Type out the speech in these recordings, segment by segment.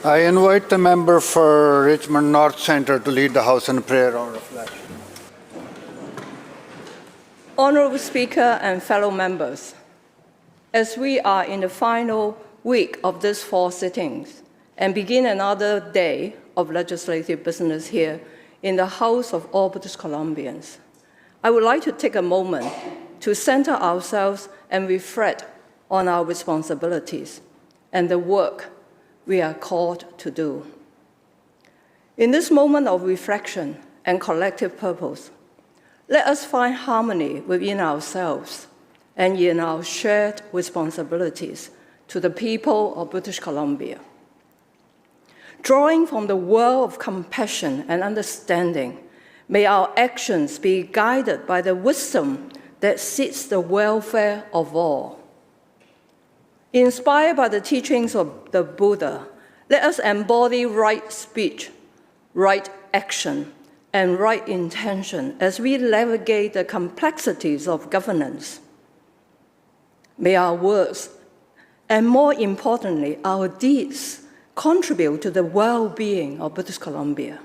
I invite the member for Richmond North Centre to lead the House in prayer or reflection. Honourable Speaker and fellow members, as we are in the final week of these 4 sittings and begin another day of legislative business here in the House of all British Columbians, I would like to take a moment to center ourselves and reflect on our responsibilities and the work we are called to do. In this moment of reflection and collective purpose, let us find harmony within ourselves and in our shared responsibilities to the people of British Columbia. Drawing from the well of compassion and understanding, may our actions be guided by the wisdom that seeks the welfare of all. Inspired by the teachings of the Buddha, let us embody right speech, right action, and right intention as we navigate the complexities of governance. May our words, and more importantly, our deeds, contribute to the well-being of British Columbia.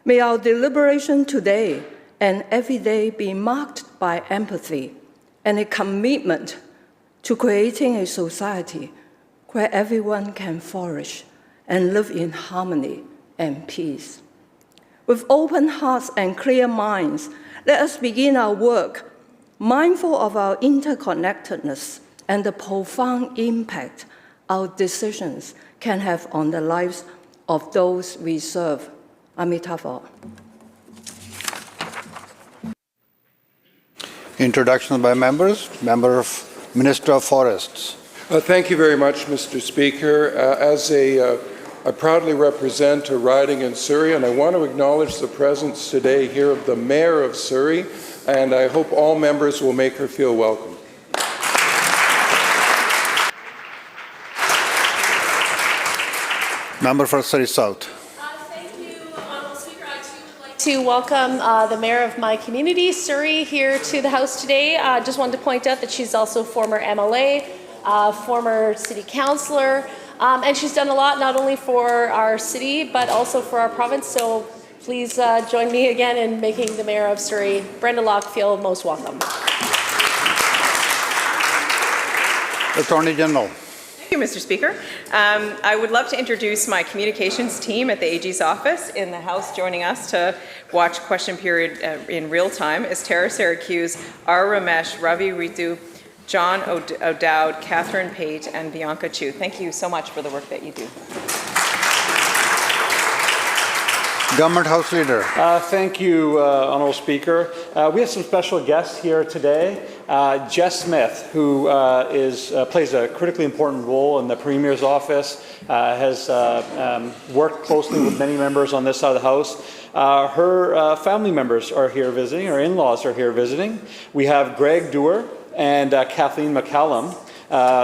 May our deliberation today and every day be marked by empathy and a commitment to creating a society where everyone can flourish and live in harmony and peace. With open hearts and clear minds, let us begin our work, mindful of our interconnectedness and the profound impact our decisions can have on the lives of those we serve. Amitabha. Introduction by members. Minister of Forests. Thank you very much, Mr. Speaker. I proudly represent a riding in Surrey, and I want to acknowledge the presence today here of the Mayor of Surrey, and I hope all members will make her feel welcome. Member for Surrey South. Thank you, Honourable Speaker. I too would like to welcome the Mayor of my community, Surrey, here to the House today. I just wanted to point out that she's also former MLA, former City Councillor, and she's done a lot not only for our city but also for our province. So please join me again in making the Mayor of Surrey, Brenda Locke, feel most welcome. Attorney General. Thank you, Mr. Speaker. I would love to introduce my communications team at the AG's office in the House. Joining us to watch question period in real time is Tara Syracuse, R. Ramesh, Ravi Ritu, John O'Dowd, Catherine Pate, and Bianca Chu. Thank you so much for the work that you do. Government House Leader. Thank you, Honourable Speaker. We have some special guests here today. Jess Smith, who plays a critically important role in the Premier's office, has worked closely with many members on this side of the House. Her family members are here visiting, her in-laws are here visiting. We have Greg Dewar and Kathleen McCallum.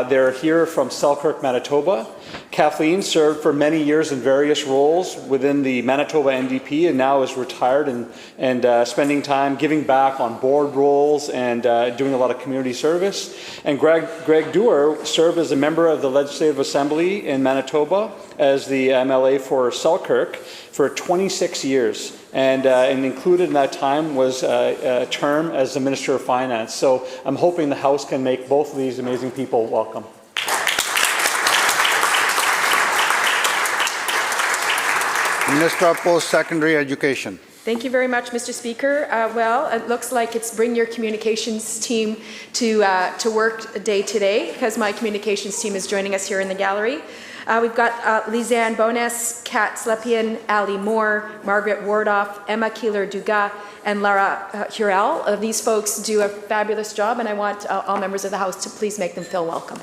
They're here from Selkirk, Manitoba. Kathleen served for many years in various roles within the Manitoba NDP and now is retired and spending time giving back on board roles and doing a lot of community service. And Greg Dewar served as a member of the Legislative Assembly in Manitoba as the MLA for Selkirk for 26 years. And included in that time was a term as the Minister of Finance. So I'm hoping the House can make both of these amazing people welcome. Minister of Post-Secondary Education. Thank you very much, Mr. Speaker. Well, it looks like it's bring your communications team to work day today because my communications team is joining us here in the gallery. We've got Lizanne Bones, Kat Slepian, Ali Moore, Margaret Wardoff, Emma Keeler-Dugas, and Lara Hurel. These folks do a fabulous job, and I want all members of the House to please make them feel welcome.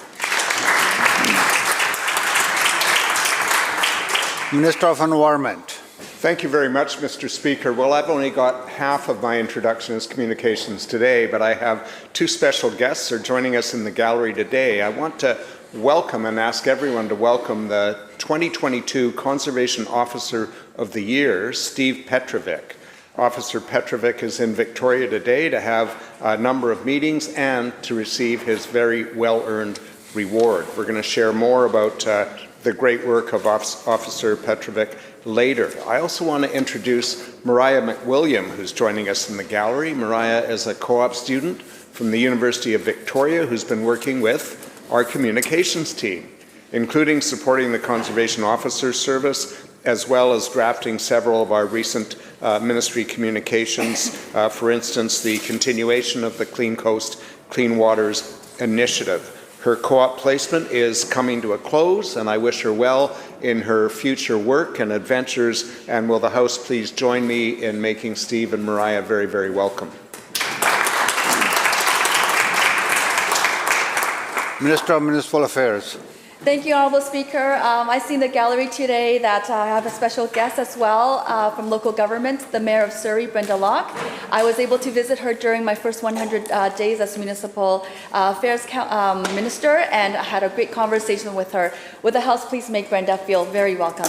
Minister of Environment. Thank you very much, Mr. Speaker. Well, I've only got half of my introduction as communications today, but I have two special guests who are joining us in the gallery today. I want to welcome and ask everyone to welcome the 2022 Conservation Officer of the Year, Steve Petrovic. Officer Petrovic is in Victoria today to have a number of meetings and to receive his very well-earned reward. We're going to share more about the great work of Officer Petrovic later. I also want to introduce Mariah McWilliam, who's joining us in the gallery. Mariah is a co-op student from the University of Victoria who's been working with our communications team, including supporting the Conservation Officer Service, as well as drafting several of our recent ministry communications, for instance, the continuation of the Clean Coast, Clean Waters initiative. Her co-op placement is coming to a close, and I wish her well in her future work and adventures. And will the House please join me in making Steve and Mariah very, very welcome. Minister of Municipal Affairs. Thank you, Honourable Speaker. I see in the gallery today that I have a special guest as well from local government, the Mayor of Surrey, Brenda Locke. I was able to visit her during my first 100 days as Municipal Affairs Minister, and I had a great conversation with her. Would the House please make Brenda feel very welcome?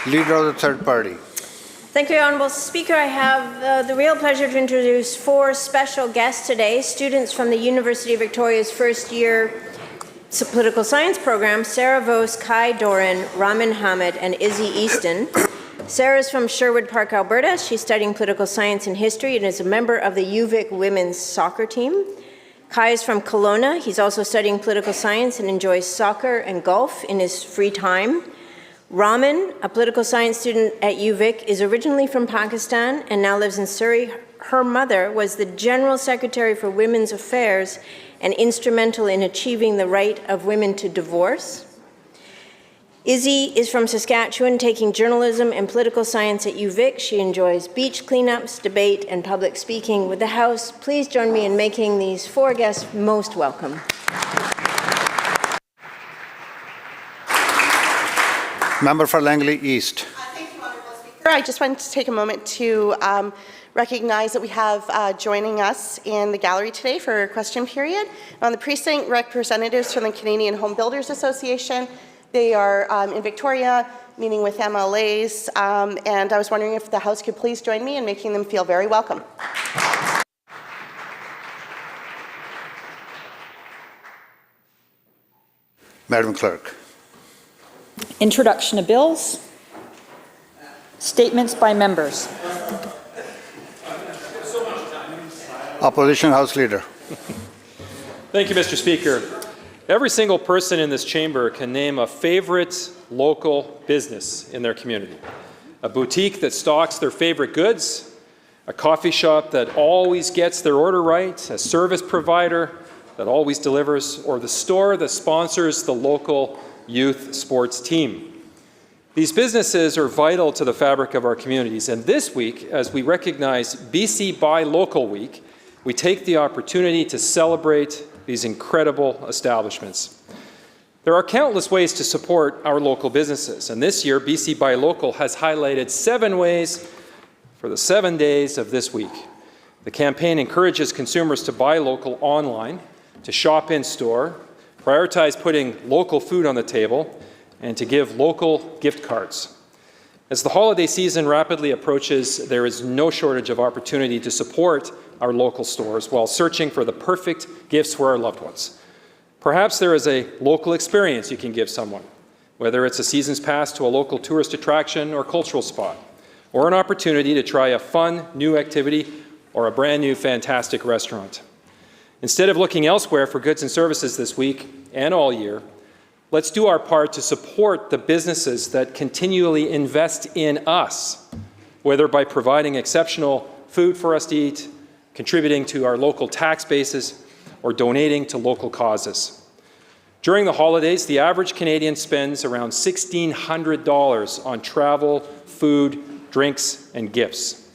Leader of the third party. Thank you, Honourable Speaker. I have the real pleasure to introduce 4 special guests today, students from the University of Victoria's first-year political science program, Sarah Vos, Kai Doran, Ramin Hamid, and Izzy Easton. Sarah is from Sherwood Park, Alberta. She's studying political science and history and is a member of the UVic women's soccer team. Kai is from Kelowna. He's also studying political science and enjoys soccer and golf in his free time. Ramin, a political science student at UVic, is originally from Pakistan and now lives in Surrey. Her mother was the General Secretary for Women's Affairs and instrumental in achieving the right of women to divorce. Izzy is from Saskatchewan, taking journalism and political science at UVic. She enjoys beach cleanups, debate, and public speaking. Would the House please join me in making these 4 guests most welcome? Member for Langley East. Thank you, Honourable Speaker. I just wanted to take a moment to recognize that we have joining us in the gallery today for a question period. On the precinct, representatives from the Canadian Home Builders Association. They are in Victoria meeting with MLAs, and I was wondering if the House could please join me in making them feel very welcome. Madam Clerk. Introduction of bills. Statements by members. Opposition House Leader. Thank you, Mr. Speaker. Every single person in this chamber can name a favorite local business in their community. A boutique that stocks their favorite goods, a coffee shop that always gets their order right, a service provider that always delivers, or the store that sponsors the local youth sports team. These businesses are vital to the fabric of our communities, and this week, as we recognize BC Buy Local Week, we take the opportunity to celebrate these incredible establishments. There are countless ways to support our local businesses, and this year BC Buy Local has highlighted 7 ways for the 7 days of this week. The campaign encourages consumers to buy local online, to shop in store, prioritize putting local food on the table, and to give local gift cards. As the holiday season rapidly approaches, there is no shortage of opportunity to support our local stores while searching for the perfect gifts for our loved ones. Perhaps there is a local experience you can give someone, whether it's a season's pass to a local tourist attraction or cultural spot, or an opportunity to try a fun new activity or a brand new fantastic restaurant. Instead of looking elsewhere for goods and services this week and all year, let's do our part to support the businesses that continually invest in us, whether by providing exceptional food for us to eat, contributing to our local tax bases, or donating to local causes. During the holidays, the average Canadian spends around $1,600 on travel, food, drinks, and gifts.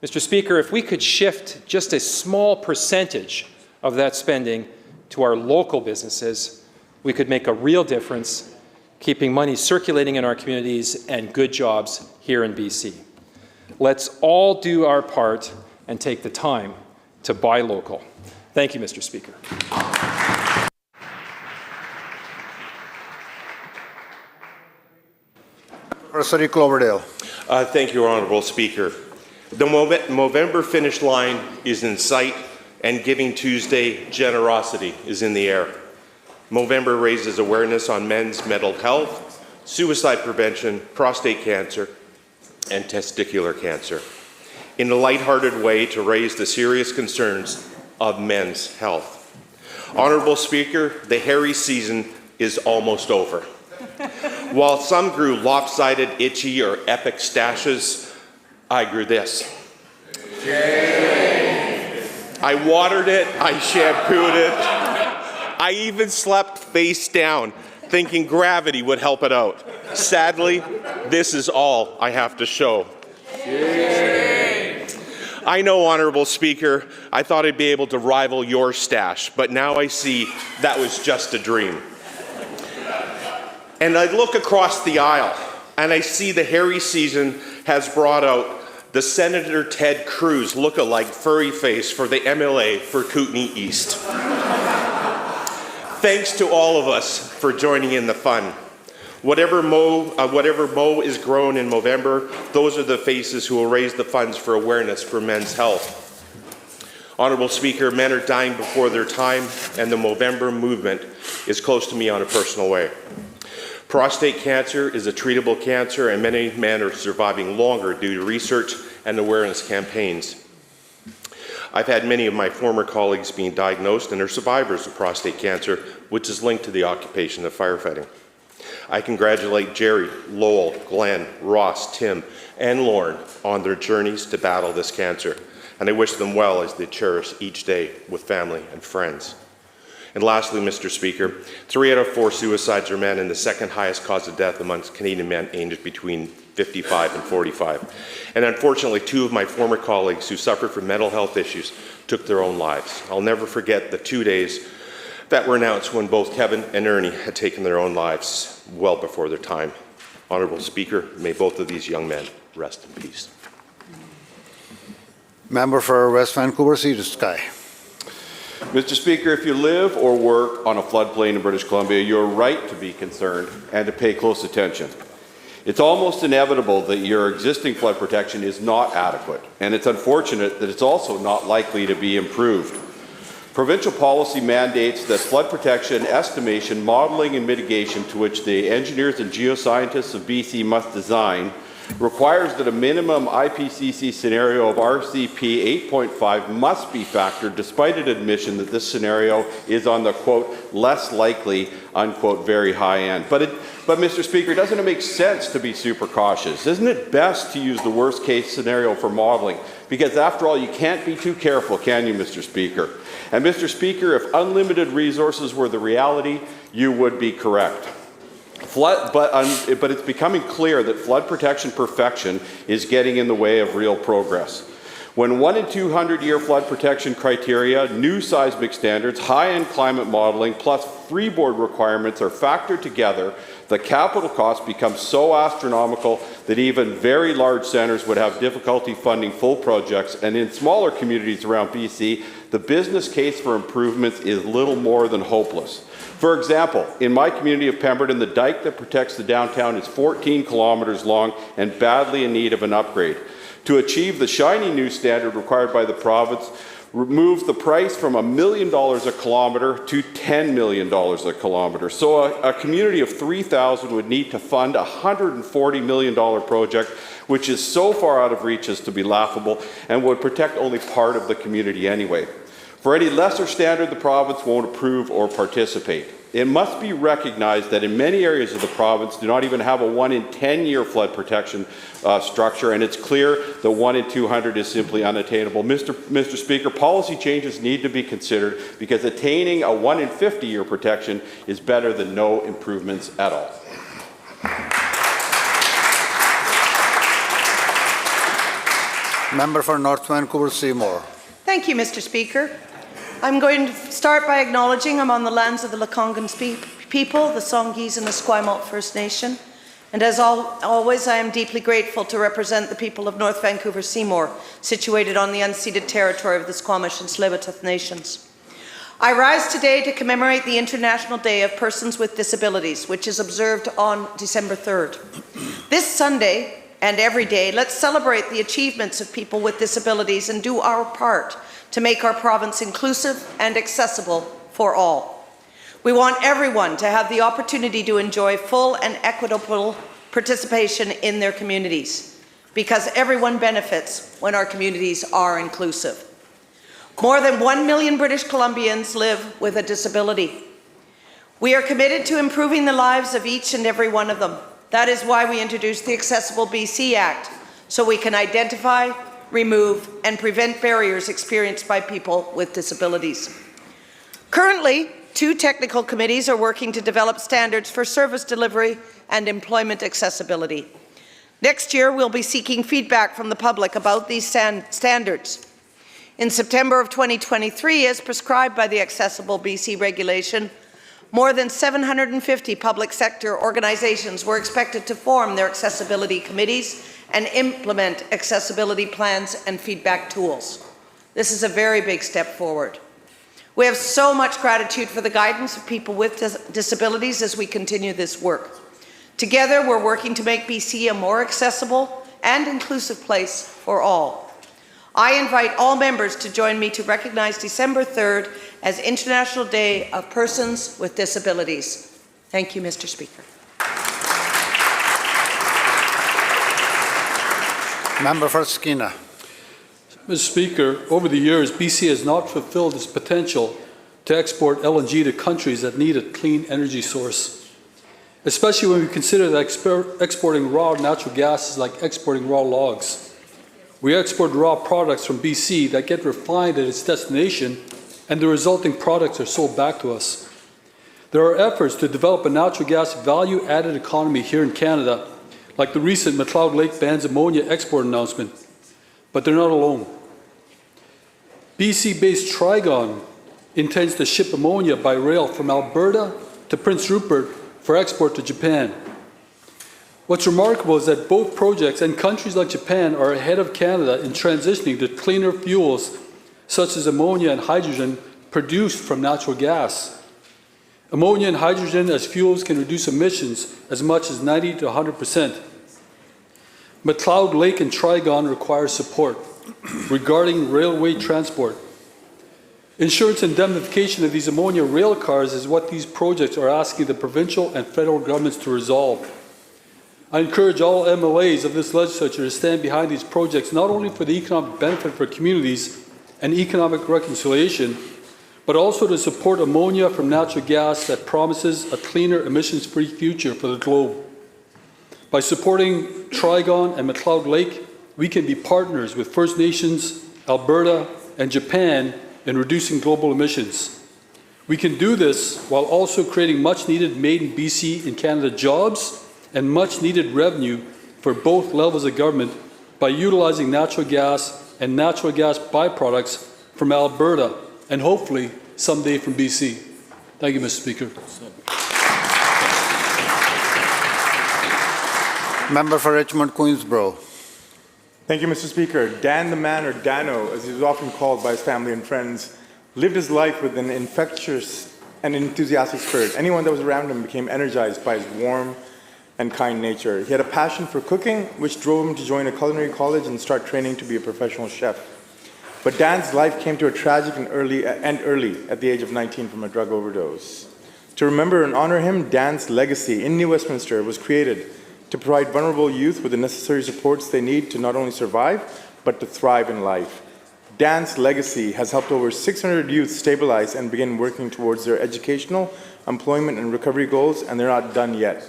Mr. Speaker, if we could shift just a small percentage of that spending to our local businesses, we could make a real difference, keeping money circulating in our communities and good jobs here in BC. Let's all do our part and take the time to buy local. Thank you, Mr. Speaker. Surrey Cloverdale. Thank you, Honourable Speaker. The Movember finish line is in sight, and Giving Tuesday generosity is in the air. Movember raises awareness on men's mental health, suicide prevention, prostate cancer, and testicular cancer, in a lighthearted way to raise the serious concerns of men's health. Honourable Speaker, the hairy season is almost over. While some grew lopsided, itchy, or epic stashes, I grew this. I watered it, I shampooed it, I even slept face down, thinking gravity would help it out. Sadly, this is all I have to show. I know, Honourable Speaker, I thought I'd be able to rival your stash, but now I see that was just a dream. And I look across the aisle, and I see the hairy season has brought out the Senator Ted Cruz look-alike furry face for the MLA for Kootenay East. Thanks to all of us for joining in the fun. Whatever mo is grown in Movember, those are the faces who will raise the funds for awareness for men's health. Honourable Speaker, men are dying before their time, and the Movember movement is close to me on a personal way. Prostate cancer is a treatable cancer, and many men are surviving longer due to research and awareness campaigns. I've had many of my former colleagues being diagnosed and are survivors of prostate cancer, which is linked to the occupation of firefighting. I congratulate Jerry, Lowell, Glenn, Ross, Tim, and Lauren on their journeys to battle this cancer, and I wish them well as they cherish each day with family and friends. And lastly, Mr. Speaker, 3 out of 4 suicides are men, and the second highest cause of death amongst Canadian men aged between 55 and 45. And unfortunately, 2 of my former colleagues who suffered from mental health issues took their own lives. I'll never forget the 2 days that were announced when both Kevin and Ernie had taken their own lives well before their time. Honourable Speaker, may both of these young men rest in peace. Member for West Vancouver, Sea to Sky. Mr. Speaker, if you live or work on a floodplain in British Columbia, you're right to be concerned and to pay close attention. It's almost inevitable that your existing flood protection is not adequate, and it's unfortunate that it's also not likely to be improved. Provincial policy mandates that flood protection, estimation, modelling and mitigation to which the engineers and geoscientists of BC must design requires that a minimum IPCC scenario of RCP 8.5 must be factored, despite an admission that this scenario is on the, quote, less likely, unquote, very high end. But Mr. Speaker, doesn't it make sense to be super cautious? Isn't it best to use the worst case scenario for modelling? Because after all, you can't be too careful, can you, Mr. Speaker? And Mr. Speaker, if unlimited resources were the reality, you would be correct. But it's becoming clear that flood protection perfection is getting in the way of real progress. When 1 in 200-year flood protection criteria, new seismic standards, high-end climate modelling, plus freeboard requirements are factored together, the capital cost becomes so astronomical that even very large centres would have difficulty funding full projects, and in smaller communities around BC, the business case for improvements is little more than hopeless. For example, in my community of Pemberton, the dike that protects the downtown is 14 kilometres long and badly in need of an upgrade. To achieve the shiny new standard required by the province, remove the price from $1 million a kilometre to $10 million a kilometre. So a community of 3,000 would need to fund a $140 million project, which is so far out of reach as to be laughable and would protect only part of the community anyway. For any lesser standard, the province won't approve or participate. It must be recognized that in many areas of the province do not even have a 1 in 10-year flood protection structure, and it's clear that 1 in 200 is simply unattainable. Mr. Speaker, policy changes need to be considered because attaining a 1 in 50-year protection is better than no improvements at all. Member for North Vancouver, Seymour. Thank you, Mr. Speaker. I'm going to start by acknowledging I'm on the lands of the Lekwungen people, the Songhees and the Esquimalt First Nation. And as always, I am deeply grateful to represent the people of North Vancouver Seymour, situated on the unceded territory of the Squamish and Tsleil-Waututh nations. I rise today to commemorate the International Day of Persons with Disabilities, which is observed on December 3rd. This Sunday, and every day, let's celebrate the achievements of people with disabilities and do our part to make our province inclusive and accessible for all. We want everyone to have the opportunity to enjoy full and equitable participation in their communities, because everyone benefits when our communities are inclusive. More than 1 million British Columbians live with a disability. We are committed to improving the lives of each and every one of them. That is why we introduced the Accessible BC Act, so we can identify, remove, and prevent barriers experienced by people with disabilities. Currently, 2 technical committees are working to develop standards for service delivery and employment accessibility. Next year, we'll be seeking feedback from the public about these standards. In September of 2023, as prescribed by the Accessible BC regulation, more than 750 public sector organizations were expected to form their accessibility committees and implement accessibility plans and feedback tools. This is a very big step forward. We have so much gratitude for the guidance of people with disabilities as we continue this work. Together, we're working to make BC a more accessible and inclusive place for all. I invite all members to join me to recognize December 3rd as International Day of Persons with Disabilities. Thank you, Mr. Speaker. Member for Skeena. Mr. Speaker, over the years, BC has not fulfilled its potential to export LNG to countries that need a clean energy source, especially when we consider that exporting raw natural gas is like exporting raw logs. We export raw products from BC that get refined at its destination, and the resulting products are sold back to us. There are efforts to develop a natural gas value-added economy here in Canada, like the recent McLeod Lake bans ammonia export announcement, but they're not alone. BC-based Trigon intends to ship ammonia by rail from Alberta to Prince Rupert for export to Japan. What's remarkable is that both projects and countries like Japan are ahead of Canada in transitioning to cleaner fuels such as ammonia and hydrogen produced from natural gas. Ammonia and hydrogen as fuels can reduce emissions as much as 90 to 100%. McLeod Lake and Trigon require support regarding railway transport. Insurance indemnification of these ammonia rail cars is what these projects are asking the provincial and federal governments to resolve. I encourage all MLAs of this legislature to stand behind these projects, not only for the economic benefit for communities and economic reconciliation, but also to support ammonia from natural gas that promises a cleaner, emissions-free future for the globe. By supporting Trigon and McLeod Lake, we can be partners with First Nations, Alberta, and Japan in reducing global emissions. We can do this while also creating much-needed Made in BC in Canada jobs and much-needed revenue for both levels of government by utilizing natural gas and natural gas byproducts from Alberta and hopefully someday from BC. Thank you, Mr. Speaker. Member for Richmond Queensborough. Thank you, Mr. Speaker. Dan the Man, or Dano, as he was often called by his family and friends, lived his life with an infectious and enthusiastic spirit. Anyone that was around him became energized by his warm and kind nature. He had a passion for cooking, which drove him to join a culinary college and start training to be a professional chef. But Dan's life came to a tragic and early at the age of 19 from a drug overdose. To remember and honor him, Dan's legacy in New Westminster was created to provide vulnerable youth with the necessary supports they need to not only survive, but to thrive in life. Dan's legacy has helped over 600 youth stabilize and begin working towards their educational, employment, and recovery goals, and they're not done yet.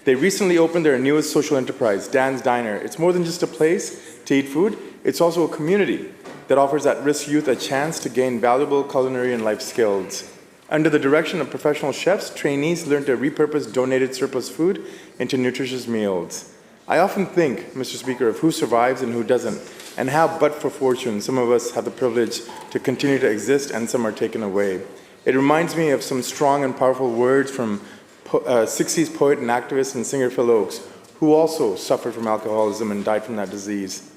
They recently opened their newest social enterprise, Dan's Diner. It's more than just a place to eat food, it's also a community that offers at-risk youth a chance to gain valuable culinary and life skills. Under the direction of professional chefs, trainees learn to repurpose donated surplus food into nutritious meals. I often think, Mr. Speaker, of who survives and who doesn't, and how, but for fortune, some of us have the privilege to continue to exist and some are taken away. It reminds me of some strong and powerful words from 60s poet and activist and singer Phil Oakes, who also suffered from alcoholism and died from that disease.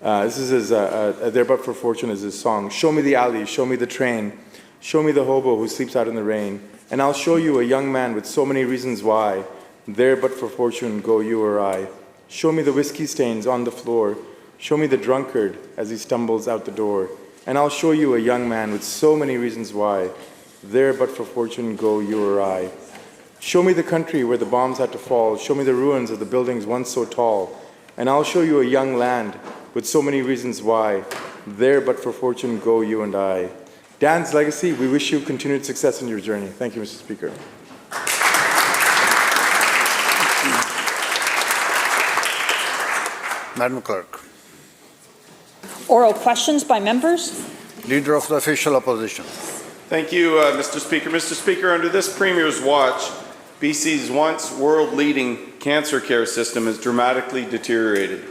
This is his, There But For Fortune is his song. Show me the alley, show me the train, show me the hobo who sleeps out in the rain, and I'll show you a young man with so many reasons why. There but for fortune go you or I. Show me the whiskey stains on the floor. Show me the drunkard as he stumbles out the door. And I'll show you a young man with so many reasons why. There but for fortune go you or I. Show me the country where the bombs had to fall. Show me the ruins of the buildings once so tall. And I'll show you a young land with so many reasons why. There but for fortune go you and I. Dan's legacy, we wish you continued success in your journey. Thank you, Mr. Speaker. Madam Clerk. Oral questions by members. Leader of the Official Opposition. Thank you, Mr. Speaker. Mr. Speaker, under this Premier's watch, BC's once world-leading cancer care system has dramatically deteriorated,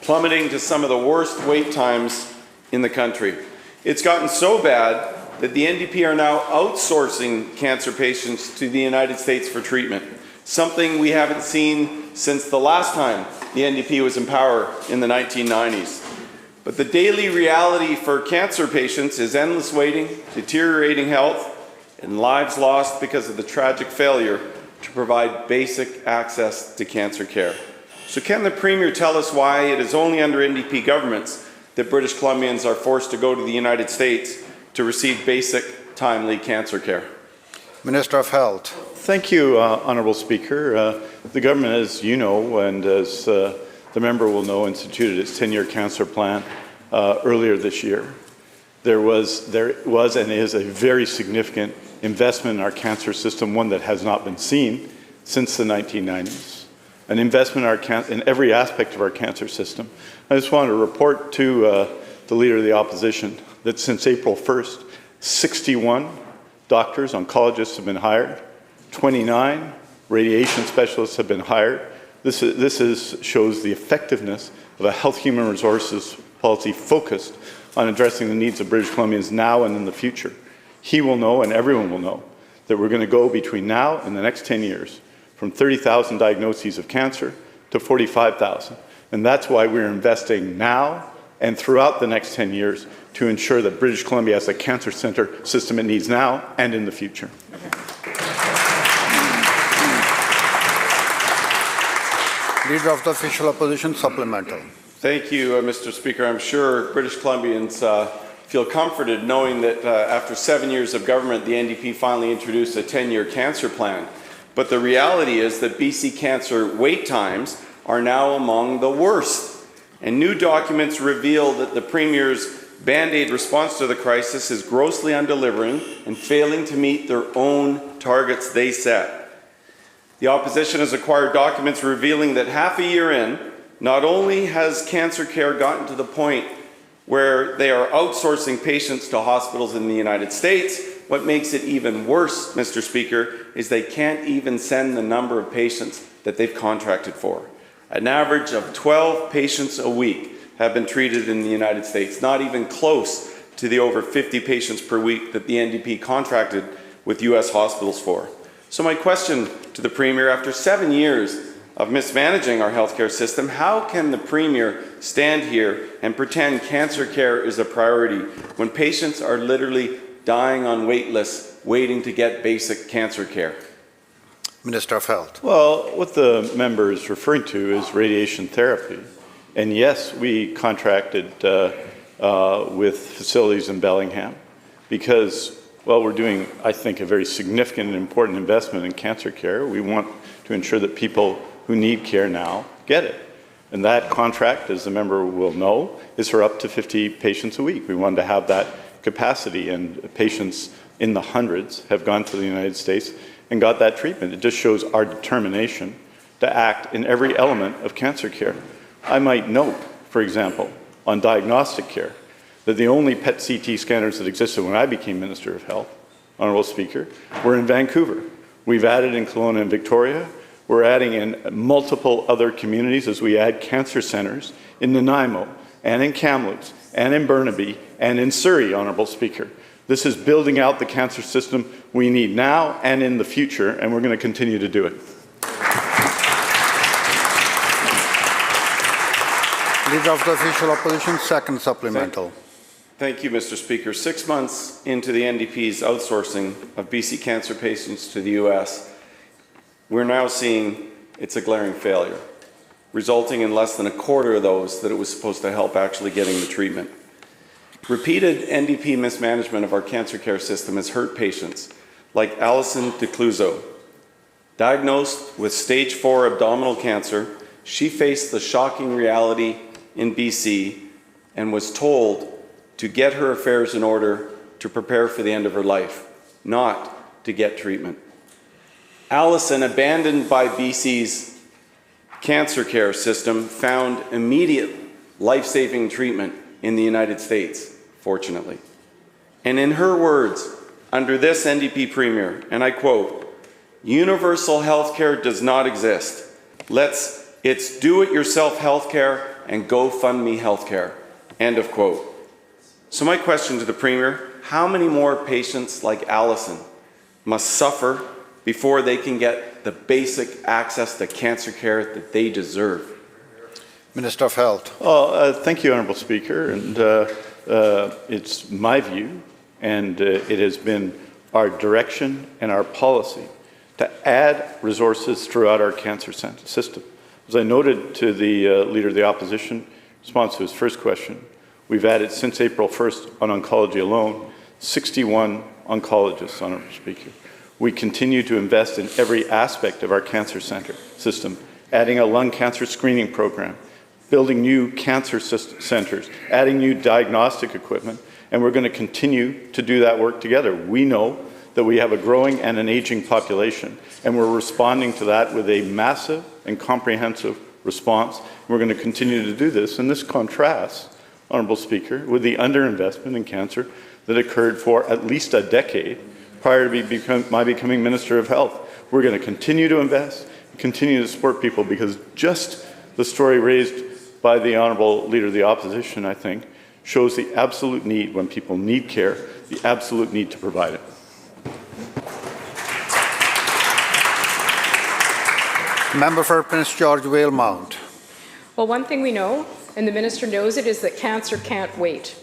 plummeting to some of the worst wait times in the country. It's gotten so bad that the NDP are now outsourcing cancer patients to the United States for treatment, something we haven't seen since the last time the NDP was in power in the 1990s. But the daily reality for cancer patients is endless waiting, deteriorating health, and lives lost because of the tragic failure to provide basic access to cancer care. So can the Premier tell us why it is only under NDP governments that British Columbians are forced to go to the United States to receive basic, timely cancer care? Minister of Health. Thank you, Honourable Speaker. The government, as you know, and as the member will know, instituted its 10-year cancer plan earlier this year. There was and is a very significant investment in our cancer system, one that has not been seen since the 1990s. An investment in every aspect of our cancer system. I just wanted to report to the Leader of the Opposition that since April 1st, 61 doctors, oncologists have been hired, 29 radiation specialists have been hired. This shows the effectiveness of a health human resources policy focused on addressing the needs of British Columbians now and in the future. He will know, and everyone will know, that we're going to go between now and the next 10 years from 30,000 diagnoses of cancer to 45,000. And that's why we're investing now and throughout the next 10 years to ensure that British Columbia has a cancer center system it needs now and in the future. Leader of the Official Opposition, supplemental. Thank you, Mr. Speaker. I'm sure British Columbians feel comforted knowing that after 7 years of government, the NDP finally introduced a 10-year cancer plan. But the reality is that BC cancer wait times are now among the worst. And new documents reveal that the Premier's Band-Aid response to the crisis is grossly undelivering and failing to meet their own targets they set. The opposition has acquired documents revealing that half a year in, not only has cancer care gotten to the point where they are outsourcing patients to hospitals in the United States, what makes it even worse, Mr. Speaker, is they can't even send the number of patients that they've contracted for. An average of 12 patients a week have been treated in the United States, not even close to the over 50 patients per week that the NDP contracted with US hospitals for. So my question to the Premier, after 7 years of mismanaging our healthcare system, how can the Premier stand here and pretend cancer care is a priority when patients are literally dying on wait lists waiting to get basic cancer care? Minister of Health. Well, what the member is referring to is radiation therapy. And yes, we contracted with facilities in Bellingham because, well, we're doing, I think, a very significant and important investment in cancer care. We want to ensure that people who need care now get it. And that contract, as the member will know, is for up to 50 patients a week. We wanted to have that capacity, and patients in the hundreds have gone to the United States and got that treatment. It just shows our determination to act in every element of cancer care. I might note, for example, on diagnostic care, that the only PET-CT scanners that existed when I became Minister of Health, Honourable Speaker, were in Vancouver. We've added in Kelowna and Victoria. We're adding in multiple other communities as we add cancer centres in Nanaimo and in Kamloops and in Burnaby and in Surrey, Honourable Speaker. This is building out the cancer system we need now and in the future, and we're going to continue to do it. Leader of the Official Opposition, second supplemental. Thank you, Mr. Speaker. 6 months into the NDP's outsourcing of BC cancer patients to the US, we're now seeing it's a glaring failure. resulting in less than a quarter of those that it was supposed to help actually getting the treatment. Repeated NDP mismanagement of our cancer care system has hurt patients like Alison DeCluso. Diagnosed with stage 4 abdominal cancer, she faced the shocking reality in BC and was told to get her affairs in order to prepare for the end of her life, not to get treatment. Alison, abandoned by BC's cancer care system, found immediate life-saving treatment in the United States, fortunately. And in her words, under this NDP Premier, and I quote, "Universal health care does not exist. It's do-it-yourself health care and GoFundMe health care." End of quote. So my question to the Premier, how many more patients like Alison must suffer before they can get the basic access to cancer care that they deserve? Minister of Health. Thank you, Honourable Speaker. And it's my view, and it has been our direction and our policy to add resources throughout our cancer system. As I noted to the Leader of the Opposition, in response to his first question, we've added since April 1st on oncology alone, 61 oncologists, Honourable Speaker. We continue to invest in every aspect of our cancer center system, adding a lung cancer screening program, building new cancer centers, adding new diagnostic equipment, and we're going to continue to do that work together. We know that we have a growing and an aging population, and we're responding to that with a massive and comprehensive response. We're going to continue to do this, and this contrasts, Honourable Speaker, with the underinvestment in cancer that occurred for at least a decade prior to my becoming Minister of Health. We're going to continue to invest, continue to support people, because just the story raised by the Honourable Leader of the Opposition, I think, shows the absolute need when people need care, the absolute need to provide it. Member for Prince George Valemount. Well, one thing we know, and the minister knows it, is that cancer can't wait.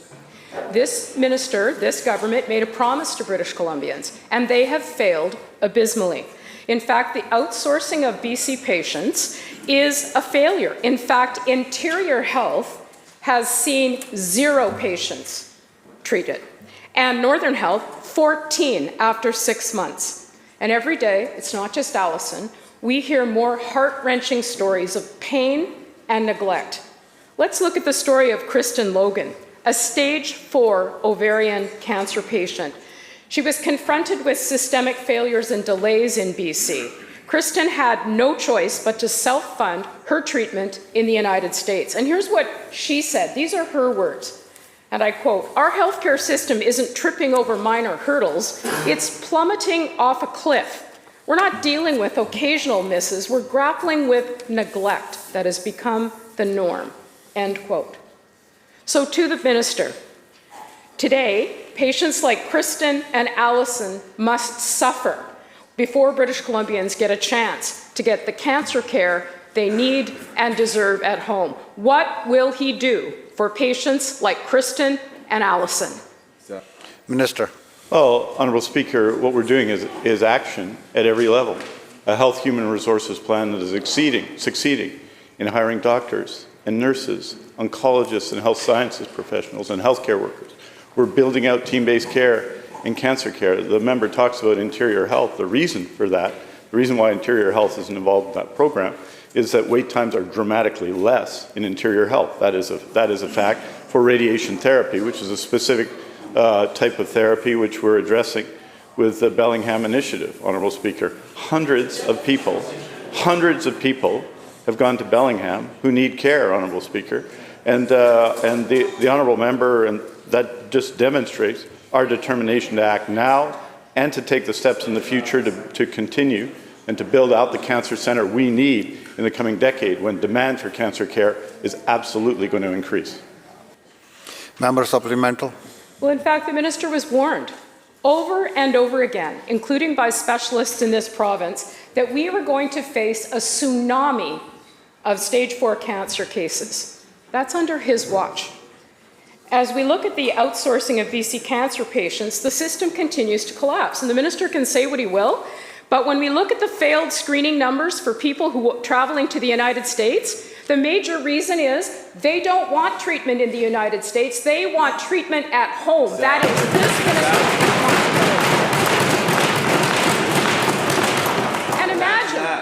This minister, this government, made a promise to British Columbians, and they have failed abysmally. In fact, the outsourcing of BC patients is a failure. In fact, Interior Health has seen 0 patients treated, and Northern Health, 14 after 6 months. And every day, it's not just Alison, we hear more heart-wrenching stories of pain and neglect. Let's look at the story of Kristen Logan, a stage 4 ovarian cancer patient. She was confronted with systemic failures and delays in BC. Kristen had no choice but to self-fund her treatment in the United States. And here's what she said. These are her words. And I quote, "Our healthcare system isn't tripping over minor hurdles. It's plummeting off a cliff. We're not dealing with occasional misses. We're grappling with neglect that has become the norm." End quote. So to the minister, today, patients like Kristen and Alison must suffer before British Columbians get a chance to get the cancer care they need and deserve at home. What will he do for patients like Kristen and Alison? Minister. Well, Honourable Speaker, what we're doing is action at every level. A health human resources plan that is succeeding in hiring doctors and nurses, oncologists and health sciences professionals and healthcare workers. We're building out team-based care and cancer care. The member talks about Interior Health. The reason for that, the reason why Interior Health isn't involved in that program, is that wait times are dramatically less in Interior Health. That is a fact. For radiation therapy, which is a specific type of therapy which we're addressing with the Bellingham Initiative, Honourable Speaker. Hundreds of people have gone to Bellingham who need care, Honourable Speaker. And the Honourable Member, and that just demonstrates our determination to act now and to take the steps in the future to continue and to build out the cancer centre we need in the coming decade when demand for cancer care is absolutely going to increase. Member supplemental. Well, in fact, the minister was warned over and over again, including by specialists in this province, that we were going to face a tsunami of stage 4 cancer cases. That's under his watch. As we look at the outsourcing of BC cancer patients, the system continues to collapse. And the minister can say what he will, but when we look at the failed screening numbers for people who are traveling to the United States, The major reason is they don't want treatment in the United States. They want treatment at home. That is this minister's responsibility.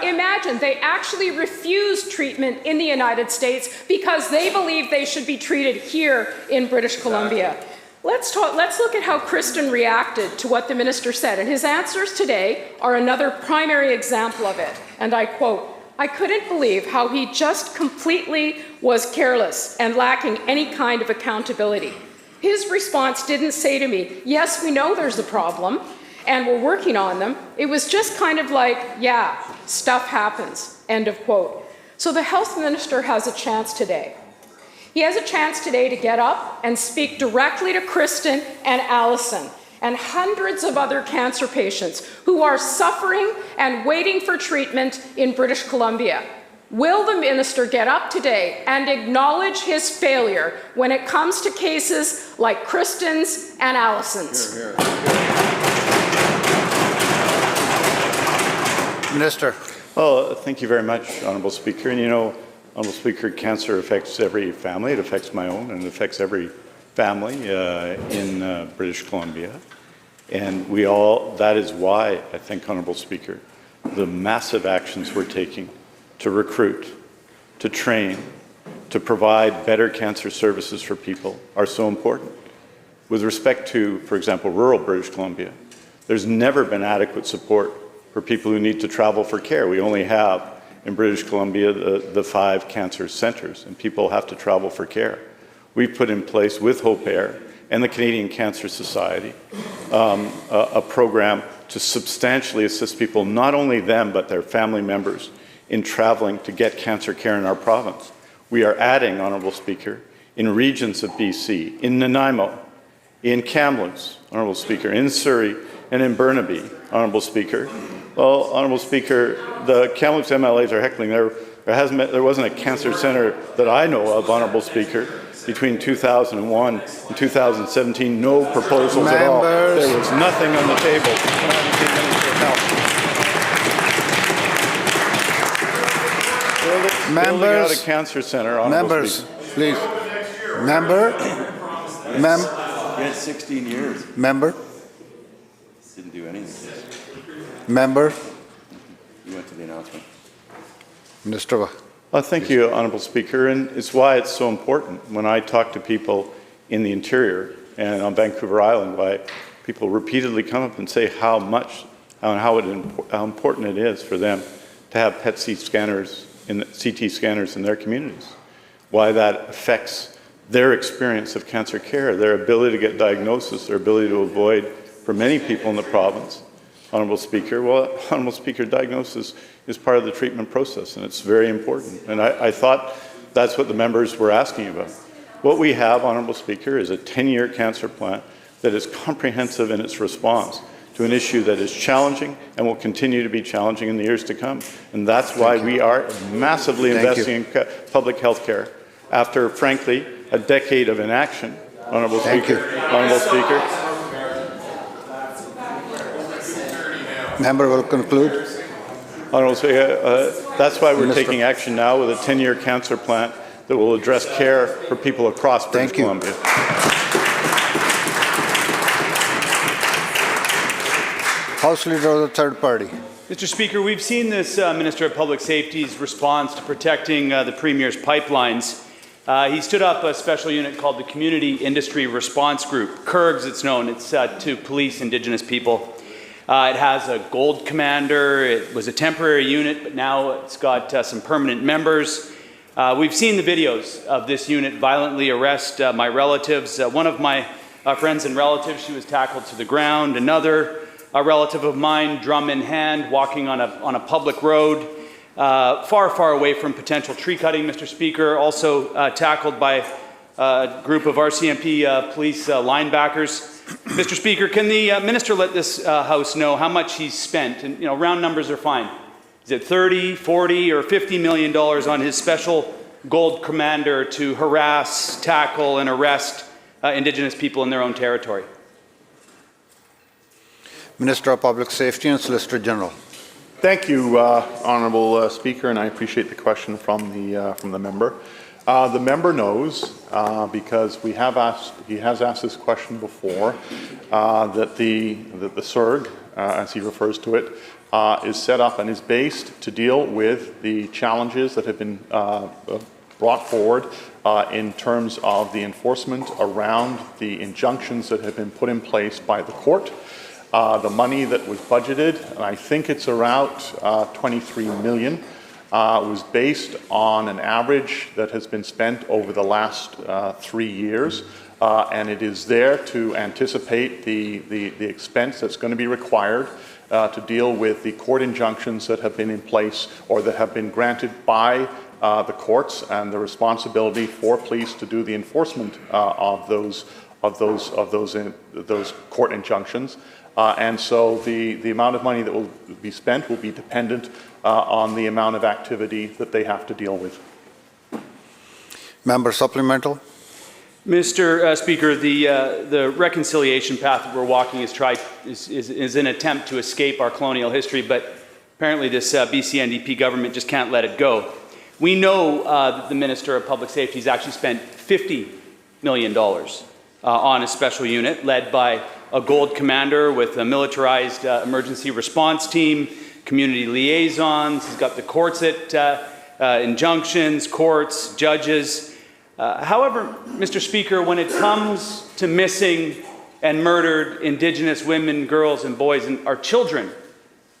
And imagine they actually refuse treatment in the United States because they believe they should be treated here in British Columbia. Let's look at how Kristen reacted to what the minister said, and his answers today are another primary example of it. And I quote, "I couldn't believe how he just completely was careless and lacking any kind of accountability. His response didn't say to me, 'Yes, we know there's a problem and we're working on them.' It was just kind of like, 'Yeah, stuff happens,' end of quote." So the health minister has a chance today. He has a chance today to get up and speak directly to Kristen and Allison and hundreds of other cancer patients who are suffering and waiting for treatment in British Columbia. Will the minister get up today and acknowledge his failure when it comes to cases like Kristen's and Allison's? Here, here. Minister. Well, thank you very much, Honourable Speaker. And you know, Honourable Speaker, cancer affects every family. It affects my own, and it affects every family in British Columbia. And that is why, I think, Honourable Speaker, the massive actions we're taking to recruit, to train, to provide better cancer services for people are so important. With respect to, for example, rural British Columbia, there's never been adequate support for people who need to travel for care. We only have in British Columbia the 5 cancer centres, and people have to travel for care. We've put in place with Hope Air and the Canadian Cancer Society a program to substantially assist people, not only them but their family members, in travelling to get cancer care in our province. We are adding, Honourable Speaker, in regions of BC, in Nanaimo, in Kamloops, Honourable Speaker, in Surrey and in Burnaby, Honourable Speaker. Well, Honourable Speaker, the Kamloops MLAs are heckling. There wasn't a cancer centre that I know of, Honourable Speaker, between 2001 and 2017. No proposals at all. There was nothing on the table. Building out a cancer centre, Honourable Speaker. Please. Member. We had 16 years. Member. Didn't do anything. Member. You went to the announcement. Minister. Thank you, Honourable Speaker, and it's why it's so important when I talk to people in the interior and on Vancouver Island, why people repeatedly come up and say how important it is for them to have CT scanners in their communities, why that affects their experience of cancer care, their ability to get diagnosis, their ability to avoid, for many people in the province, Honourable Speaker, Honourable Speaker, diagnosis is part of the treatment process, and it's very important. And I thought that's what the members were asking about. What we have, Honourable Speaker, is a 10-year cancer plan that is comprehensive in its response to an issue that is challenging and will continue to be challenging in the years to come. And that's why we are massively investing in public health care after, frankly, a decade of inaction, Honourable Speaker. Honourable Speaker. Member will conclude. Honourable Speaker, that's why we're taking action now with a 10-year cancer plan that will address care for people across British Columbia. House Leader of the Third Party. Mr. Speaker, we've seen this Minister of Public Safety's response to protecting the Premier's pipelines. He stood up a special unit called the Community Industry Response Group, CIRGS it's known. It's to police Indigenous people. It has a gold commander. It was a temporary unit, but now it's got some permanent members. We've seen the videos of this unit violently arrest my relatives. One of my friends and relatives, she was tackled to the ground. Another relative of mine, drum in hand, walking on a public road, far, far away from potential tree cutting, Mr. Speaker, also tackled by a group of RCMP police linebackers. Mr. Speaker, can the minister let this House know how much he's spent? And, you know, round numbers are fine. Is it 30, 40, or $50 million on his special gold commander to harass, tackle, and arrest Indigenous people in their own territory? Minister of Public Safety and Solicitor General. Thank you, Honourable Speaker, and I appreciate the question from the member. The member knows, because he has asked this question before, that the SERG, as he refers to it, is set up and is based to deal with the challenges that have been brought forward in terms of the enforcement around the injunctions that have been put in place by the court. The money that was budgeted, and I think it's around 23 million, was based on an average that has been spent over the last 3 years, and it is there to anticipate the expense that's going to be required to deal with the court injunctions that have been in place or that have been granted by the courts, and the responsibility for police to do the enforcement of those court injunctions. And so the amount of money that will be spent will be dependent on the amount of activity that they have to deal with. Member supplemental. Mr. Speaker, the reconciliation path that we're walking is an attempt to escape our colonial history, but apparently this BC NDP government just can't let it go. We know that the Minister of Public Safety has actually spent $50 million on a special unit led by a gold commander with a militarized emergency response team, community liaisons. He's got the courts at injunctions, courts, judges. However, Mr. Speaker, when it comes to missing and murdered Indigenous women, girls, and boys, and our children,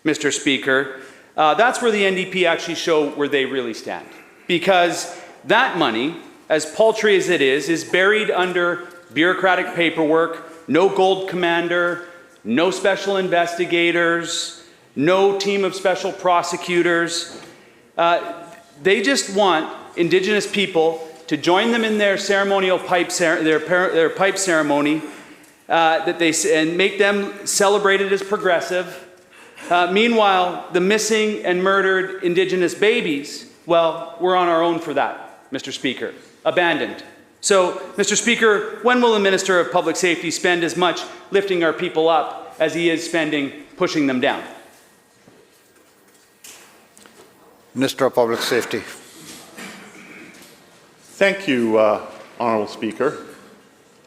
Mr. Speaker, that's where the NDP actually show where they really stand. Because that money, as paltry as it is buried under bureaucratic paperwork, no gold commander, no special investigators, no team of special prosecutors. They just want Indigenous people to join them in their ceremonial pipe ceremony, and make them celebrate it as progressive. Meanwhile, the missing and murdered Indigenous babies, well, we're on our own for that, Mr. Speaker, abandoned. So, Mr. Speaker, when will the Minister of Public Safety spend as much lifting our people up as he is spending pushing them down? Minister of Public Safety. Thank you, Honourable Speaker.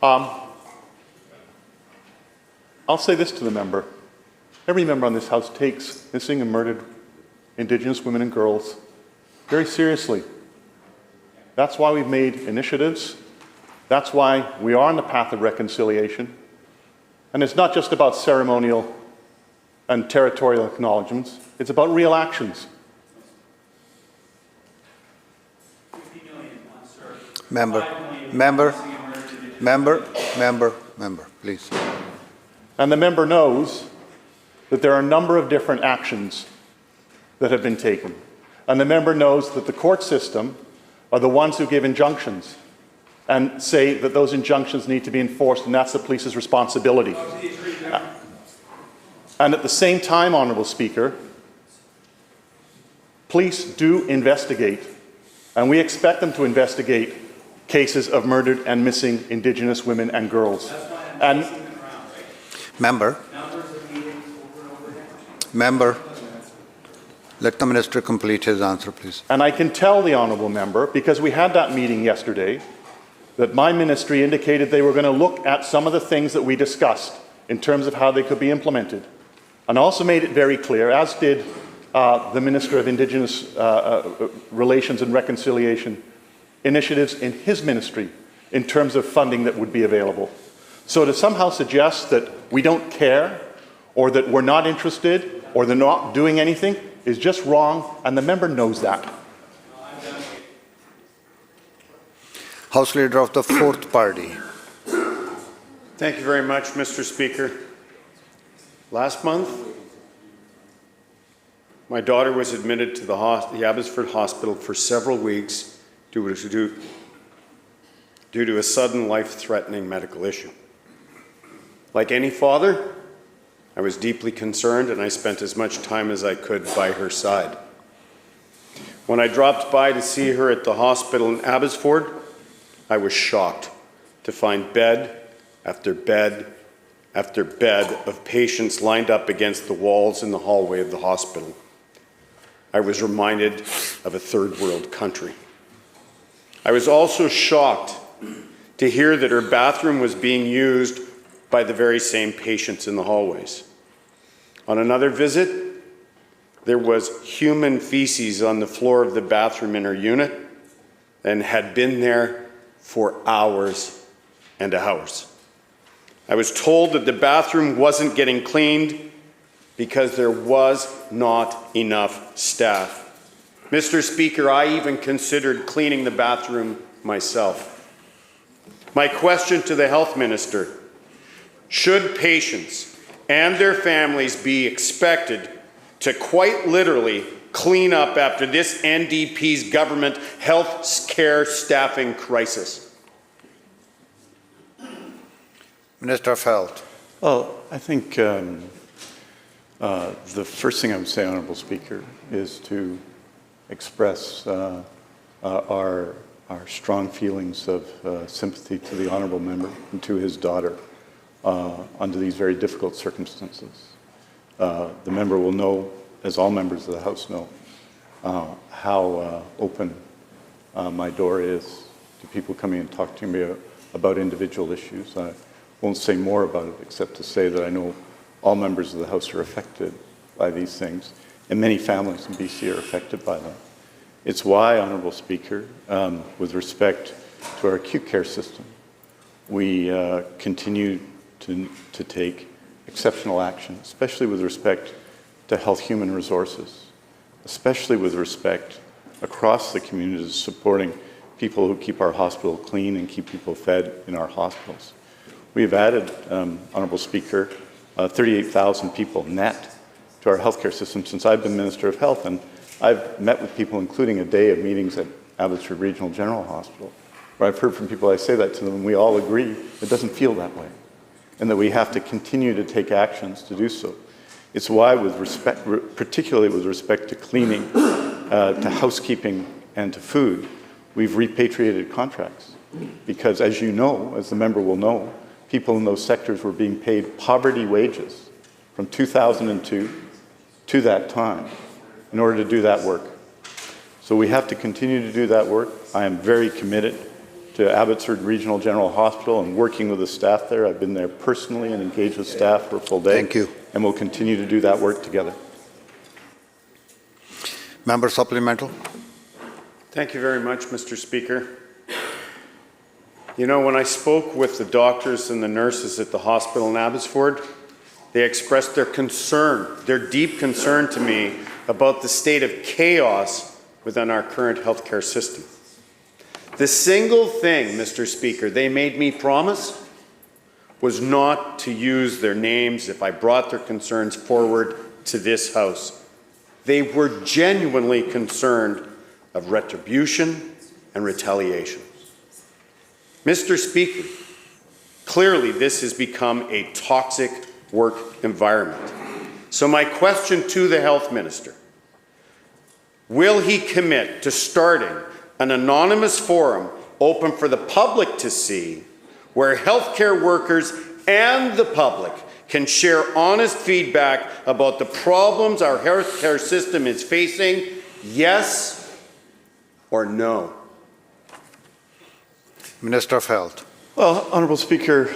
I'll say this to the member. Every member on this House takes missing and murdered Indigenous women and girls very seriously. That's why we've made initiatives. That's why we are on the path of reconciliation. And it's not just about ceremonial and territorial acknowledgements. It's about real actions. Member, please. And the member knows that there are a number of different actions that have been taken. And the member knows that the court system are the ones who give injunctions and say that those injunctions need to be enforced, and that's the police's responsibility. And at the same time, Honourable Speaker, police do investigate, and we expect them to investigate cases of murdered and missing Indigenous women and girls. And Member, let the Minister complete his answer, please. And I can tell the Honourable Member, because we had that meeting yesterday, that my ministry indicated they were going to look at some of the things that we discussed in terms of how they could be implemented. And also made it very clear, as did the Minister of Indigenous Relations and Reconciliation, initiatives in his ministry in terms of funding that would be available. So to somehow suggest that we don't care, or that we're not interested, or they're not doing anything, is just wrong, and the member knows that. House Leader of the Fourth Party. Thank you very much, Mr. Speaker. Last month, my daughter was admitted to the Abbotsford Hospital for several weeks due to a sudden life-threatening medical issue. Like any father, I was deeply concerned, and I spent as much time as I could by her side. When I dropped by to see her at the hospital in Abbotsford, I was shocked to find bed after bed after bed of patients lined up against the walls in the hallway of the hospital. I was reminded of a third world country. I was also shocked to hear that her bathroom was being used by the very same patients in the hallways. On another visit, there was human feces on the floor of the bathroom in her unit and had been there for hours and hours. I was told that the bathroom wasn't getting cleaned because there was not enough staff. Mr. Speaker, I even considered cleaning the bathroom myself. My question to the Health Minister: should patients and their families be expected to quite literally clean up after this NDP's government health care staffing crisis? Minister of Health. Well, I think the first thing I would say, Honourable Speaker, is to express our strong feelings of sympathy to the Honourable Member and to his daughter under these very difficult circumstances. The member will know, as all members of the House know, how open my door is to people coming and talking to me about individual issues. I won't say more about it except to say that I know all members of the House are affected by these things, and many families in BC are affected by them. It's why, Honourable Speaker, with respect to our acute care system, we continue to take exceptional action, especially with respect to health human resources, especially with respect across the communities supporting people who keep our hospital clean and keep people fed in our hospitals. We've added, Honourable Speaker, 38,000 people net to our healthcare system since I've been Minister of Health, and I've met with people, including a day of meetings at Abbotsford Regional General Hospital, where I've heard from people, I say that to them, and we all agree it doesn't feel that way, and that we have to continue to take actions to do so. It's why, with respect, particularly with respect to cleaning, to housekeeping, and to food, we've repatriated contracts. Because, as you know, as the member will know, people in those sectors were being paid poverty wages from 2002 to that time in order to do that work. So we have to continue to do that work. I am very committed to Abbotsford Regional General Hospital and working with the staff there. I've been there personally and engaged with staff for a full day. Thank you. And we'll continue to do that work together. Member supplemental. Thank you very much, Mr. Speaker. You know, when I spoke with the doctors and the nurses at the hospital in Abbotsford, they expressed their concern, their deep concern to me about the state of chaos within our current healthcare system. The single thing, Mr. Speaker, they made me promise was not to use their names if I brought their concerns forward to this House. They were genuinely concerned of retribution and retaliation. Mr. Speaker, clearly this has become a toxic work environment. So my question to the Health Minister: will he commit to starting an anonymous forum open for the public to see, where healthcare workers and the public can share honest feedback about the problems our healthcare system is facing? Yes or no? Minister of Health. Well, Honourable Speaker,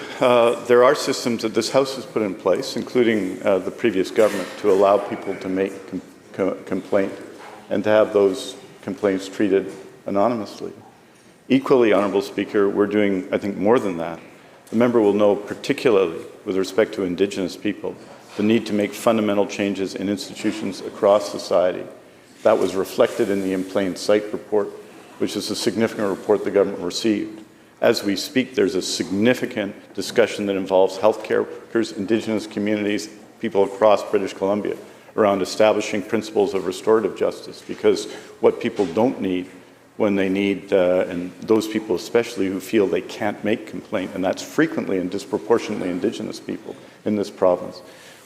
there are systems that this House has put in place, including the previous government, to allow people to make complaint and to have those complaints treated anonymously. Equally, Honourable Speaker, we're doing, I think, more than that. The member will know, particularly with respect to Indigenous people, the need to make fundamental changes in institutions across society. That was reflected in the In Plain Sight report, which is a significant report the government received. As we speak, there's a significant discussion that involves healthcare workers, Indigenous communities, people across British Columbia, around establishing principles of restorative justice, because what people don't need when they need, and those people especially who feel they can't make complaint, and that's frequently and disproportionately Indigenous people in this province,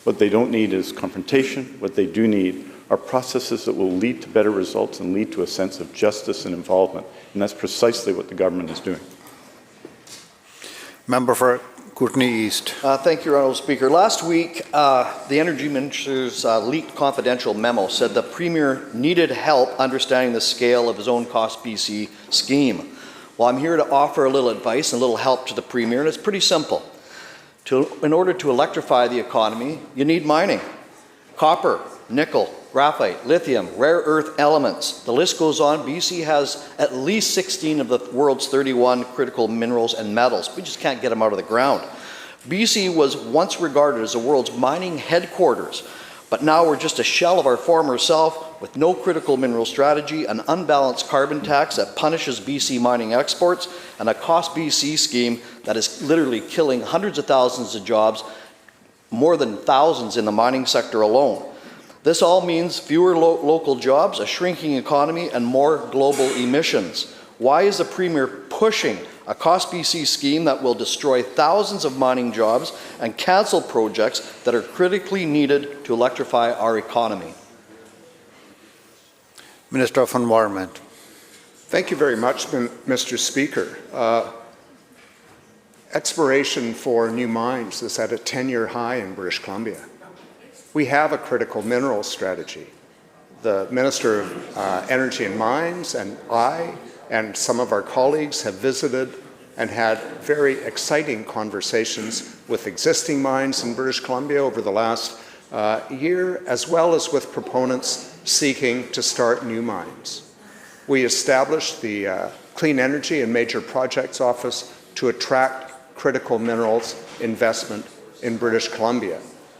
what they don't need is confrontation. What they do need are processes that will lead to better results and lead to a sense of justice and involvement, and that's precisely what the government is doing. Member for Kootenay East. Thank you, Honourable Speaker. Last week, the Energy Minister's leaked confidential memo said the Premier needed help understanding the scale of his own Cost BC scheme. Well, I'm here to offer a little advice and a little help to the Premier, and it's pretty simple. In order to electrify the economy, you need mining. Copper, nickel, graphite, lithium, rare earth elements. The list goes on. BC has at least 16 of the world's 31 critical minerals and metals. We just can't get them out of the ground. BC was once regarded as the world's mining headquarters, but now we're just a shell of our former self with no critical mineral strategy, an unbalanced carbon tax that punishes BC mining exports, and a Cost BC scheme that is literally killing hundreds of thousands of jobs, more than thousands in the mining sector alone. This all means fewer local jobs, a shrinking economy, and more global emissions. Why is the Premier pushing a Cost BC scheme that will destroy thousands of mining jobs and cancel projects that are critically needed to electrify our economy? Minister of Environment. Thank you very much, Mr. Speaker. Exploration for new mines is at a 10-year high in British Columbia. We have a critical mineral strategy. The Minister of Energy and Mines and I and some of our colleagues have visited and had very exciting conversations with existing mines in British Columbia over the last year, as well as with proponents seeking to start new mines. We established the Clean Energy and Major Projects Office to attract critical minerals investment in British Columbia.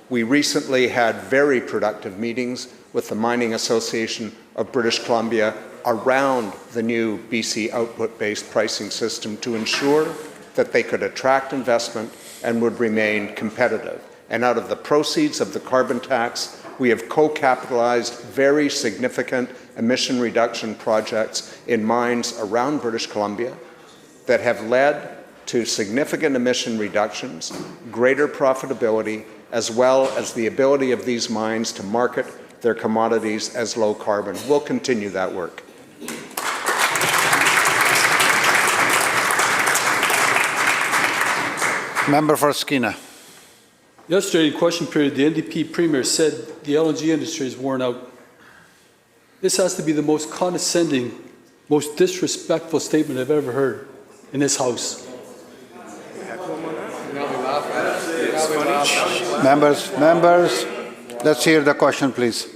We recently had very productive meetings with the Mining Association of British Columbia around the new BC output-based pricing system to ensure that they could attract investment and would remain competitive. And out of the proceeds of the carbon tax, we have co-capitalized very significant emission reduction projects in mines around British Columbia that have led to significant emission reductions, greater profitability, as well as the ability of these mines to market their commodities as low carbon. We'll continue that work. Member for Skeena. Yesterday, in question period, the NDP Premier said the LNG industry is worn out. This has to be the most condescending, most disrespectful statement I've ever heard in this House. Members, let's hear the question, please.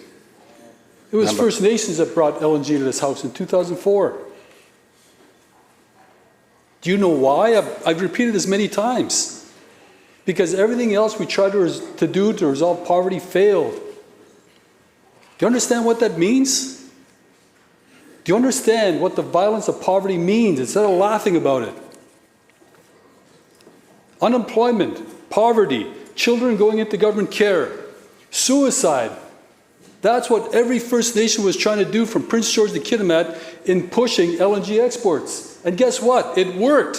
It was First Nations that brought LNG to this House in 2004. Do you know why? I've repeated this many times. Because everything else we tried to do to resolve poverty failed. Do you understand what that means? Do you understand what the violence of poverty means instead of laughing about it? Unemployment, poverty, children going into government care, suicide. That's what every First Nation was trying to do from Prince George to Kitimat in pushing LNG exports. And guess what? It worked.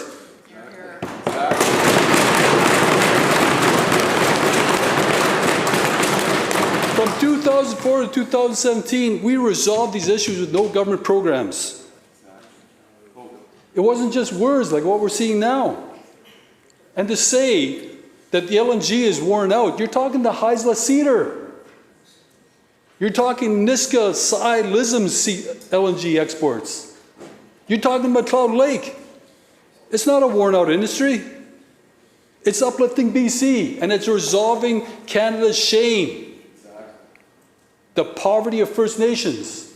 From 2004 to 2017, we resolved these issues with no government programs. It wasn't just words like what we're seeing now. And to say that the LNG is worn out, you're talking to Haisla Cedar. You're talking Niska, Sai, Lism LNG exports. You're talking about Cloud Lake. It's not a worn out industry. It's uplifting BC, and it's resolving Canada's shame. The poverty of First Nations.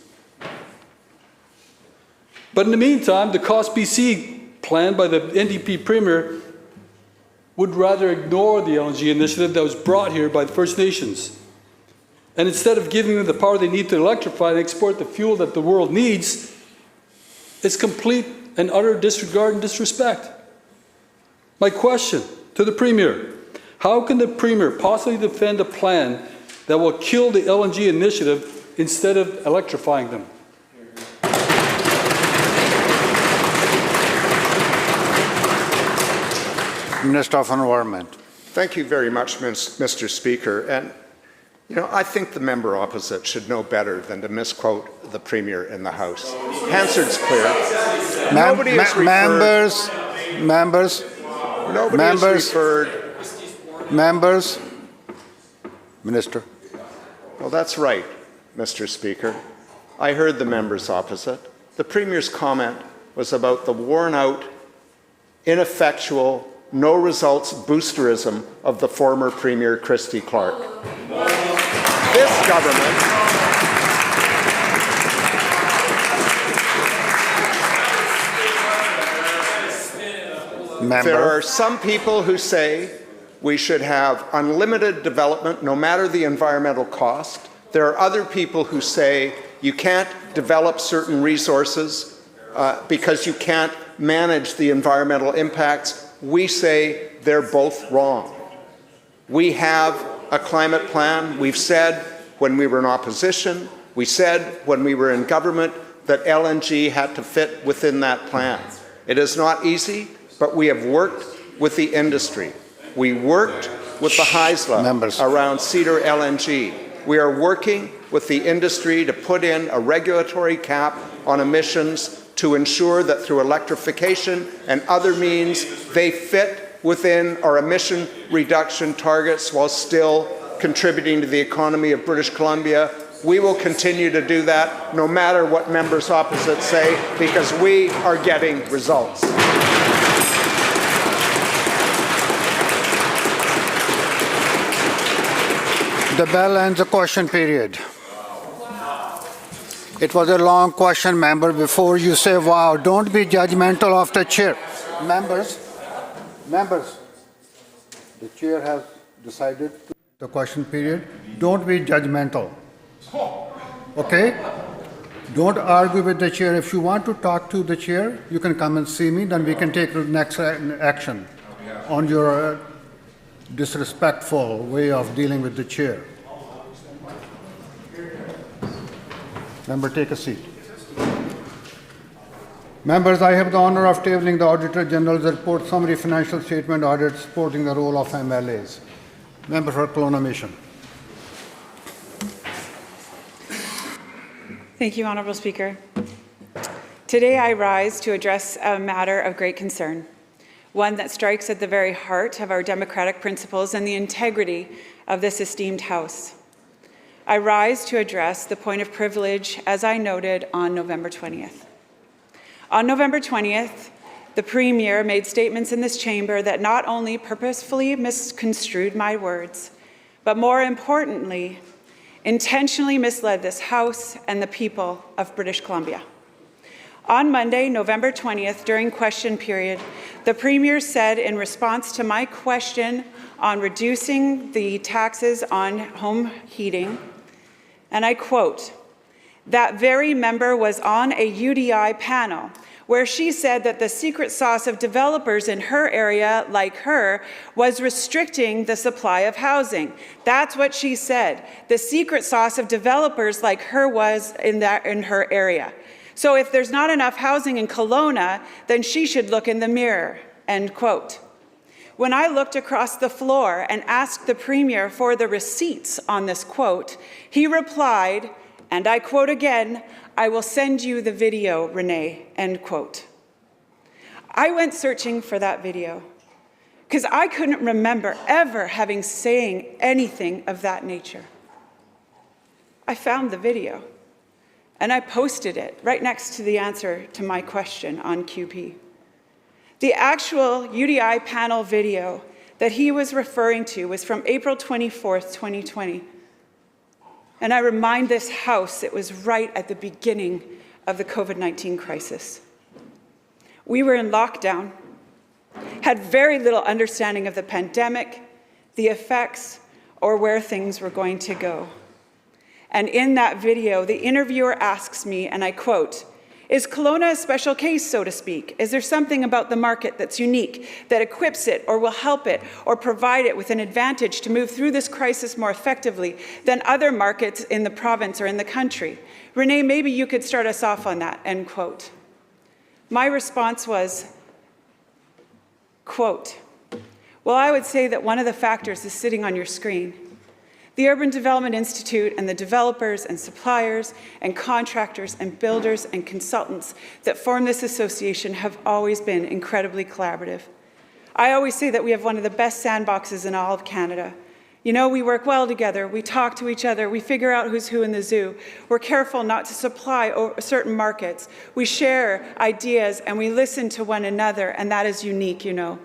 But in the meantime, the Cost BC plan by the NDP Premier would rather ignore the LNG initiative that was brought here by the First Nations. And instead of giving them the power they need to electrify and export the fuel that the world needs, it's complete and utter disregard and disrespect. My question to the Premier, how can the Premier possibly defend a plan that will kill the LNG initiative instead of electrifying them? Minister of Environment. Thank you very much, Mr. Speaker. And, you know, I think the member opposite should know better than to misquote the Premier in the House. Hansard's clear. Nobody has referred Members, Minister. Well, that's right, Mr. Speaker. I heard the members opposite. The Premier's comment was about the worn-out, ineffectual, no-results boosterism of the former Premier Christy Clark. This government There are some people who say we should have unlimited development no matter the environmental cost. There are other people who say you can't develop certain resources because you can't manage the environmental impacts. We say they're both wrong. We have a climate plan. We've said when we were in opposition, we said when we were in government that LNG had to fit within that plan. It is not easy, but we have worked with the industry. We worked with the Haisla around Cedar LNG. We are working with the industry to put in a regulatory cap on emissions to ensure that through electrification and other means, they fit within our emission reduction targets while still contributing to the economy of British Columbia. We will continue to do that no matter what members opposite say, because we are getting results. The bell ends the question period. It was a long question, member. Before you say, wow, don't be judgmental of the chair. Members, the chair has decided the question period. Don't be judgmental. Okay? Don't argue with the chair. If you want to talk to the chair, you can come and see me, then we can take the next action on your disrespectful way of dealing with the chair. Member, take a seat. Members, I have the honor of tabling the Auditor General's report, summary financial statement audit supporting the role of MLAs. Member for Kelowna Mission. Thank you, Honourable Speaker. Today I rise to address a matter of great concern, one that strikes at the very heart of our democratic principles and the integrity of this esteemed House. I rise to address the point of privilege as I noted on November 20th. On November 20th, the Premier made statements in this chamber that not only purposefully misconstrued my words, but more importantly, intentionally misled this House and the people of British Columbia. On Monday, November 20th, during question period, the Premier said in response to my question on reducing the taxes on home heating, and I quote, "That very member was on a UDI panel where she said that the secret sauce of developers in her area, like her, was restricting the supply of housing. That's what she said. The secret sauce of developers like her was in her area. So if there's not enough housing in Kelowna, then she should look in the mirror," end quote. When I looked across the floor and asked the Premier for the receipts on this quote, he replied, and I quote again, "I will send you the video, Renee," end quote. I went searching for that video because I couldn't remember ever having saying anything of that nature. I found the video and I posted it right next to the answer to my question on QP. The actual UDI panel video that he was referring to was from April 24th, 2020. And I remind this House it was right at the beginning of the COVID-19 crisis. We were in lockdown, had very little understanding of the pandemic, the effects, or where things were going to go. And in that video, the interviewer asks me, and I quote, "Is Kelowna a special case, so to speak? Is there something about the market that's unique, that equips it or will help it or provide it with an advantage to move through this crisis more effectively than other markets in the province or in the country? Renee, maybe you could start us off on that," end quote. My response was, quote, "Well, I would say that one of the factors is sitting on your screen. The Urban Development Institute and the developers and suppliers and contractors and builders and consultants that form this association have always been incredibly collaborative. I always say that we have one of the best sandboxes in all of Canada. You know, we work well together, we talk to each other, we figure out who's who in the zoo. We're careful not to supply certain markets. We share ideas and we listen to one another, and that is unique, you know.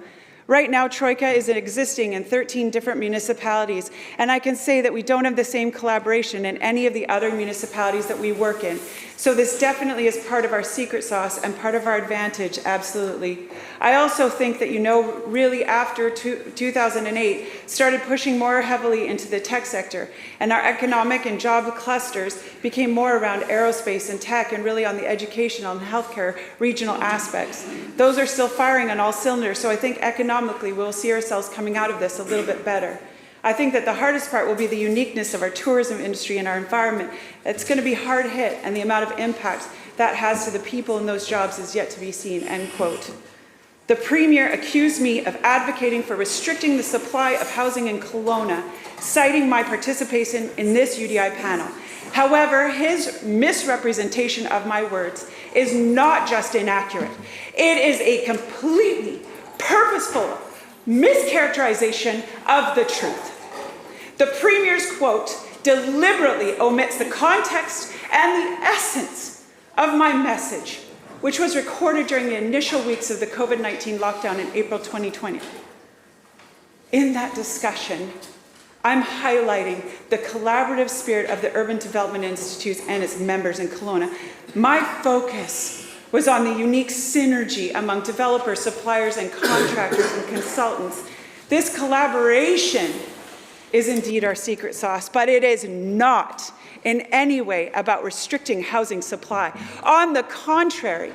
Right now, Troika is existing in 13 different municipalities, and I can say that we don't have the same collaboration in any of the other municipalities that we work in. So this definitely is part of our secret sauce and part of our advantage, absolutely. I also think that, you know, really after 2008, started pushing more heavily into the tech sector, and our economic and job clusters became more around aerospace and tech and really on the educational and healthcare regional aspects. Those are still firing on all cylinders, so I think economically we'll see ourselves coming out of this a little bit better. I think that the hardest part will be the uniqueness of our tourism industry and our environment. It's going to be hard hit, and the amount of impact that has to the people in those jobs is yet to be seen, end quote. The Premier accused me of advocating for restricting the supply of housing in Kelowna, citing my participation in this UDI panel. However, his misrepresentation of my words is not just inaccurate. It is a completely purposeful mischaracterization of the truth. The Premier's quote deliberately omits the context and the essence of my message, which was recorded during the initial weeks of the COVID-19 lockdown in April 2020. In that discussion, I'm highlighting the collaborative spirit of the Urban Development Institute and its members in Kelowna. My focus was on the unique synergy among developers, suppliers, and contractors and consultants. This collaboration is indeed our secret sauce, but it is not in any way about restricting housing supply. On the contrary,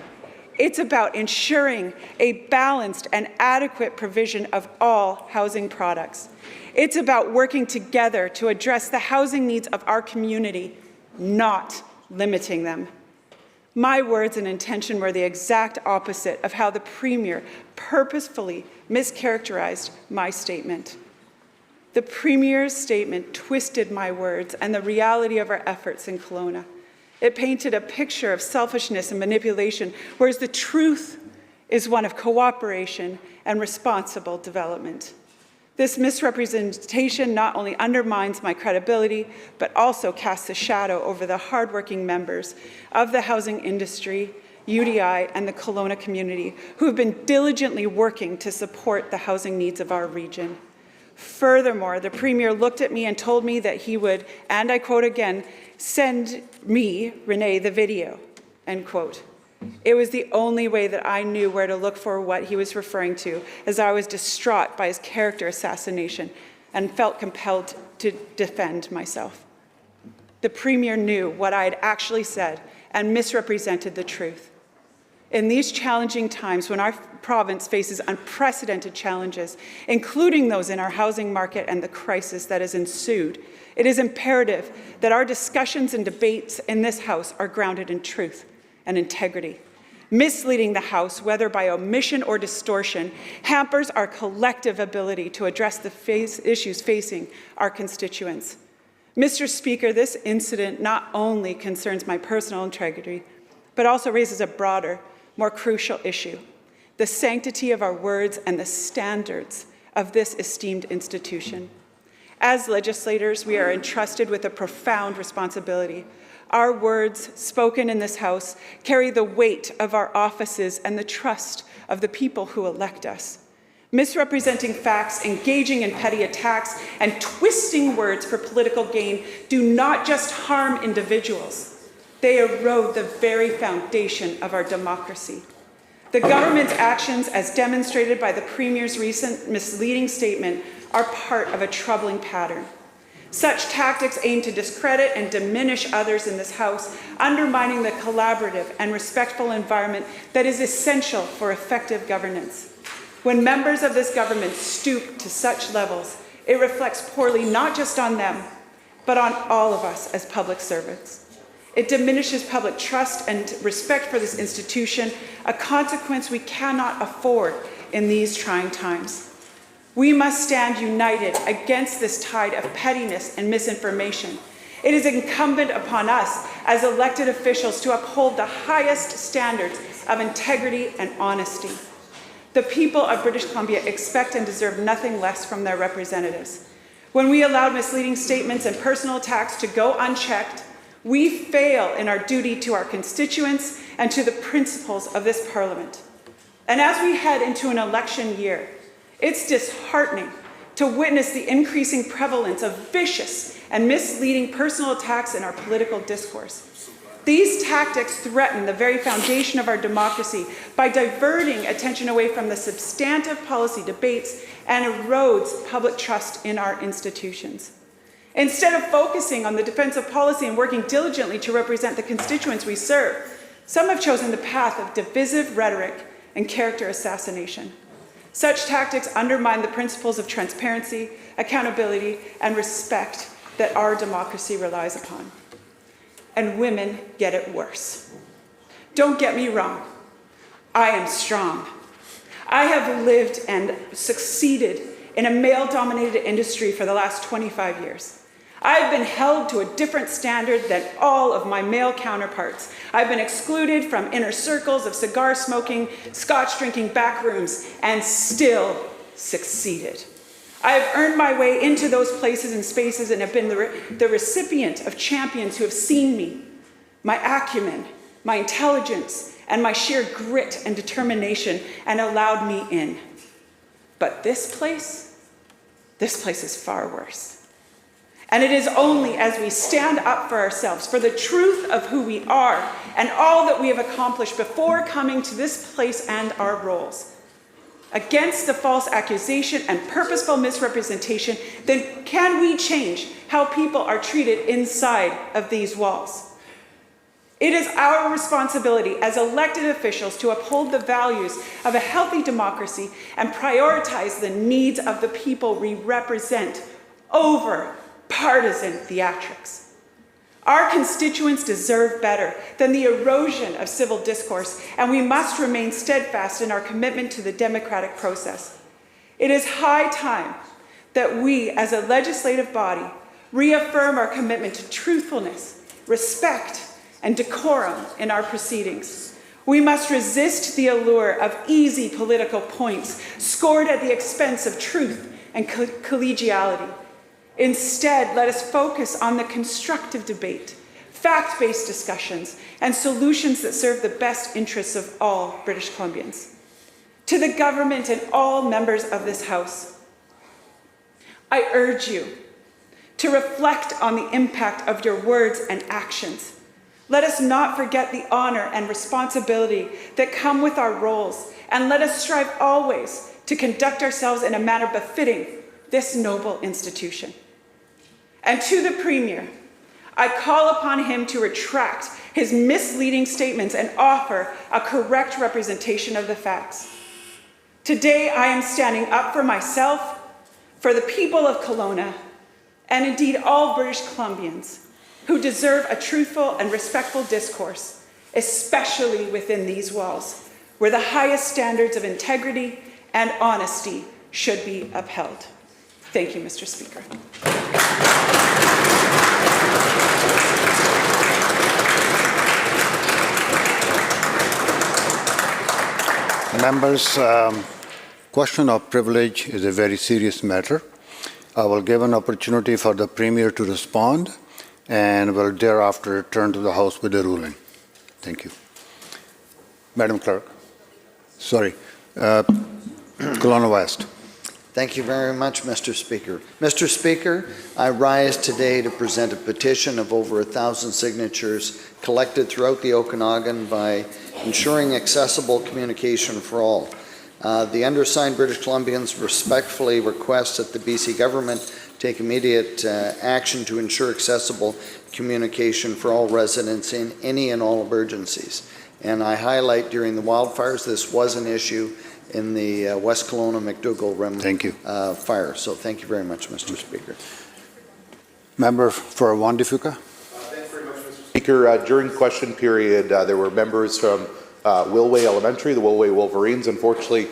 it's about ensuring a balanced and adequate provision of all housing products. It's about working together to address the housing needs of our community, not limiting them. My words and intention were the exact opposite of how the Premier purposefully mischaracterized my statement. The Premier's statement twisted my words and the reality of our efforts in Kelowna. It painted a picture of selfishness and manipulation, whereas the truth is one of cooperation and responsible development. This misrepresentation not only undermines my credibility, but also casts a shadow over the hardworking members of the housing industry, UDI, and the Kelowna community who have been diligently working to support the housing needs of our region. Furthermore, the Premier looked at me and told me that he would, and I quote again, send me, Renee, the video, end quote. It was the only way that I knew where to look for what he was referring to, as I was distraught by his character assassination and felt compelled to defend myself. The Premier knew what I had actually said and misrepresented the truth. In these challenging times, when our province faces unprecedented challenges, including those in our housing market and the crisis that has ensued, it is imperative that our discussions and debates in this House are grounded in truth and integrity. Misleading the House, whether by omission or distortion, hampers our collective ability to address the issues facing our constituents. Mr. Speaker, this incident not only concerns my personal integrity, but also raises a broader, more crucial issue: the sanctity of our words and the standards of this esteemed institution. As legislators, we are entrusted with a profound responsibility. Our words, spoken in this House, carry the weight of our offices and the trust of the people who elect us. Misrepresenting facts, engaging in petty attacks, and twisting words for political gain do not just harm individuals. They erode the very foundation of our democracy. The government's actions, as demonstrated by the Premier's recent misleading statement, are part of a troubling pattern. Such tactics aim to discredit and diminish others in this House, undermining the collaborative and respectful environment that is essential for effective governance. When members of this government stoop to such levels, it reflects poorly not just on them, but on all of us as public servants. It diminishes public trust and respect for this institution, a consequence we cannot afford in these trying times. We must stand united against this tide of pettiness and misinformation. It is incumbent upon us as elected officials to uphold the highest standards of integrity and honesty. The people of British Columbia expect and deserve nothing less from their representatives. When we allow misleading statements and personal attacks to go unchecked, we fail in our duty to our constituents and to the principles of this Parliament. And as we head into an election year, it's disheartening to witness the increasing prevalence of vicious and misleading personal attacks in our political discourse. These tactics threaten the very foundation of our democracy by diverting attention away from the substantive policy debates and erodes public trust in our institutions. Instead of focusing on the defense of policy and working diligently to represent the constituents we serve, some have chosen the path of divisive rhetoric and character assassination. Such tactics undermine the principles of transparency, accountability, and respect that our democracy relies upon. And women get it worse. Don't get me wrong, I am strong. I have lived and succeeded in a male-dominated industry for the last 25 years. I have been held to a different standard than all of my male counterparts. I've been excluded from inner circles of cigar-smoking, scotch-drinking back rooms, and still succeeded. I have earned my way into those places and spaces and have been the recipient of champions who have seen me, my acumen, my intelligence, and my sheer grit and determination and allowed me in. But this place is far worse. And it is only as we stand up for ourselves, for the truth of who we are and all that we have accomplished before coming to this place and our roles, against the false accusation and purposeful misrepresentation, then can we change how people are treated inside of these walls. It is our responsibility as elected officials to uphold the values of a healthy democracy and prioritize the needs of the people we represent over partisan theatrics. Our constituents deserve better than the erosion of civil discourse, and we must remain steadfast in our commitment to the democratic process. It is high time that we, as a legislative body, reaffirm our commitment to truthfulness, respect, and decorum in our proceedings. We must resist the allure of easy political points scored at the expense of truth and collegiality. Instead, let us focus on the constructive debate, fact-based discussions, and solutions that serve the best interests of all British Columbians. To the government and all members of this House, I urge you to reflect on the impact of your words and actions. Let us not forget the honor and responsibility that come with our roles, and let us strive always to conduct ourselves in a manner befitting this noble institution. And to the Premier, I call upon him to retract his misleading statements and offer a correct representation of the facts. Today, I am standing up for myself, for the people of Kelowna, and indeed all British Columbians who deserve a truthful and respectful discourse, especially within these walls, where the highest standards of integrity and honesty should be upheld. Thank you, Mr. Speaker. Members, question of privilege is a very serious matter. I will give an opportunity for the Premier to respond and will thereafter turn to the House with a ruling. Thank you. Madam Clerk. Sorry. Kelowna West. Thank you very much, Mr. Speaker. Mr. Speaker, I rise today to present a petition of over 1,000 signatures collected throughout the Okanagan by ensuring accessible communication for all. The undersigned British Columbians respectfully request that the BC government take immediate action to ensure accessible communication for all residents in any and all emergencies. And I highlight during the wildfires, this was an issue in the West Kelowna McDougall Rim fire. So thank you very much, Mr. Speaker. Member for Wandifuka. Speaker, during question period, there were members from Willway Elementary, the Willway Wolverines. Unfortunately,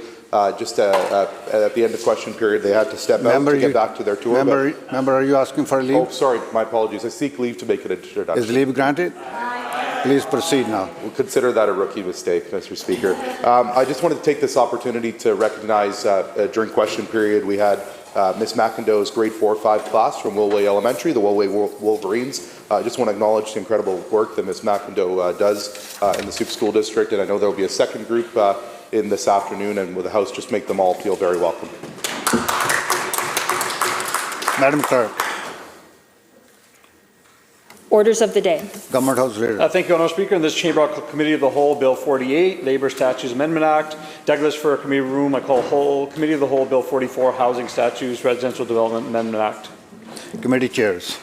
just at the end of question period, they had to step out to get back to their tour. Member, are you asking for a leave? Oh, sorry, my apologies. I seek leave to make an introduction. Is leave granted? Please proceed now. We'll consider that a rookie mistake, Mr. Speaker. I just wanted to take this opportunity to recognize during question period we had Ms. McIndoe's grade 4-5 class from Willway Elementary, the Willway Wolverines. I just want to acknowledge the incredible work that Ms. McIndoe does in the Soup School District, and I know there will be a second group in this afternoon, and with the House, just make them all feel very welcome. Madam Clerk. Orders of the day. Government House Leader. Thank you, Honourable Speaker. In this chamber, I'll call Committee of the Whole, Bill 48, Labour Statutes Amendment Act. Douglas for Committee Room, I call whole Committee of the Whole, Bill 44, Housing Statutes, Residential Development Amendment Act. Committee chairs.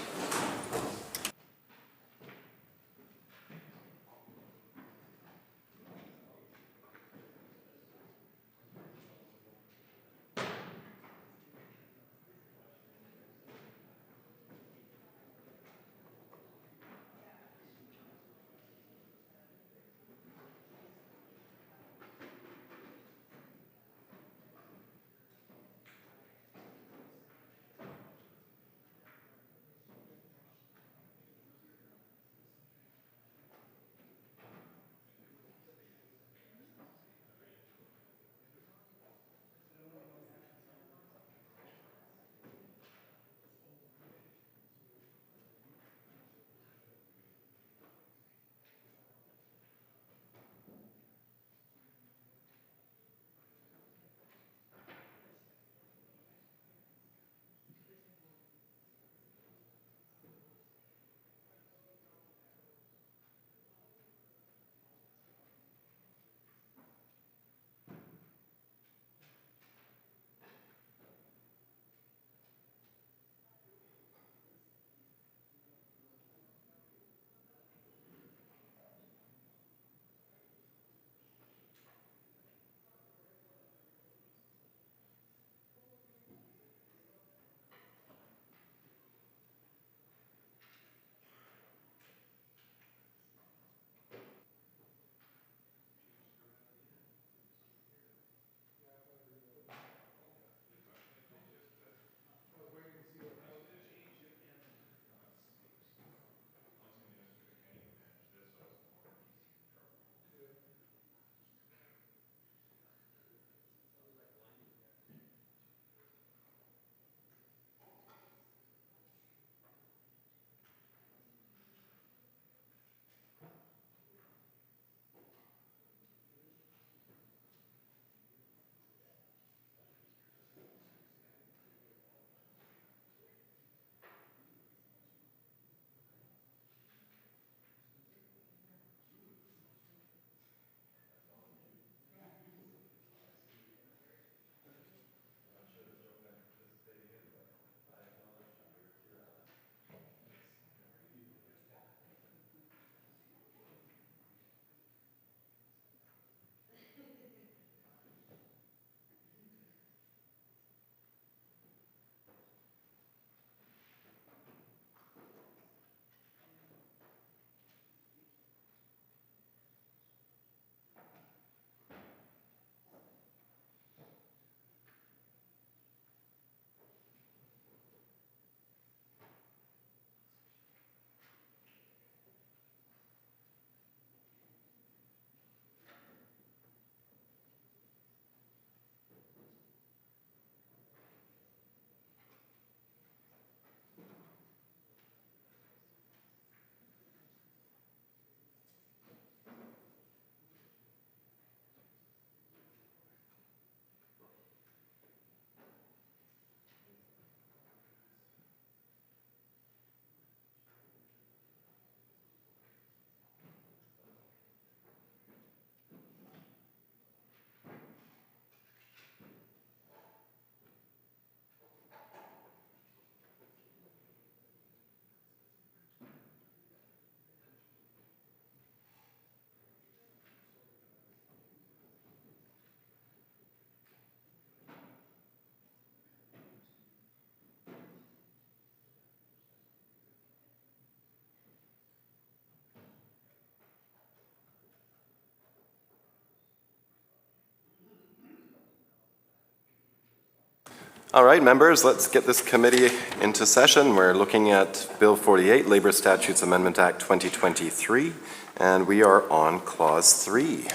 All right, members, let's get this committee into session. We're looking at Bill 48, Labour Statutes Amendment Act 2023, and we are on Clause 3.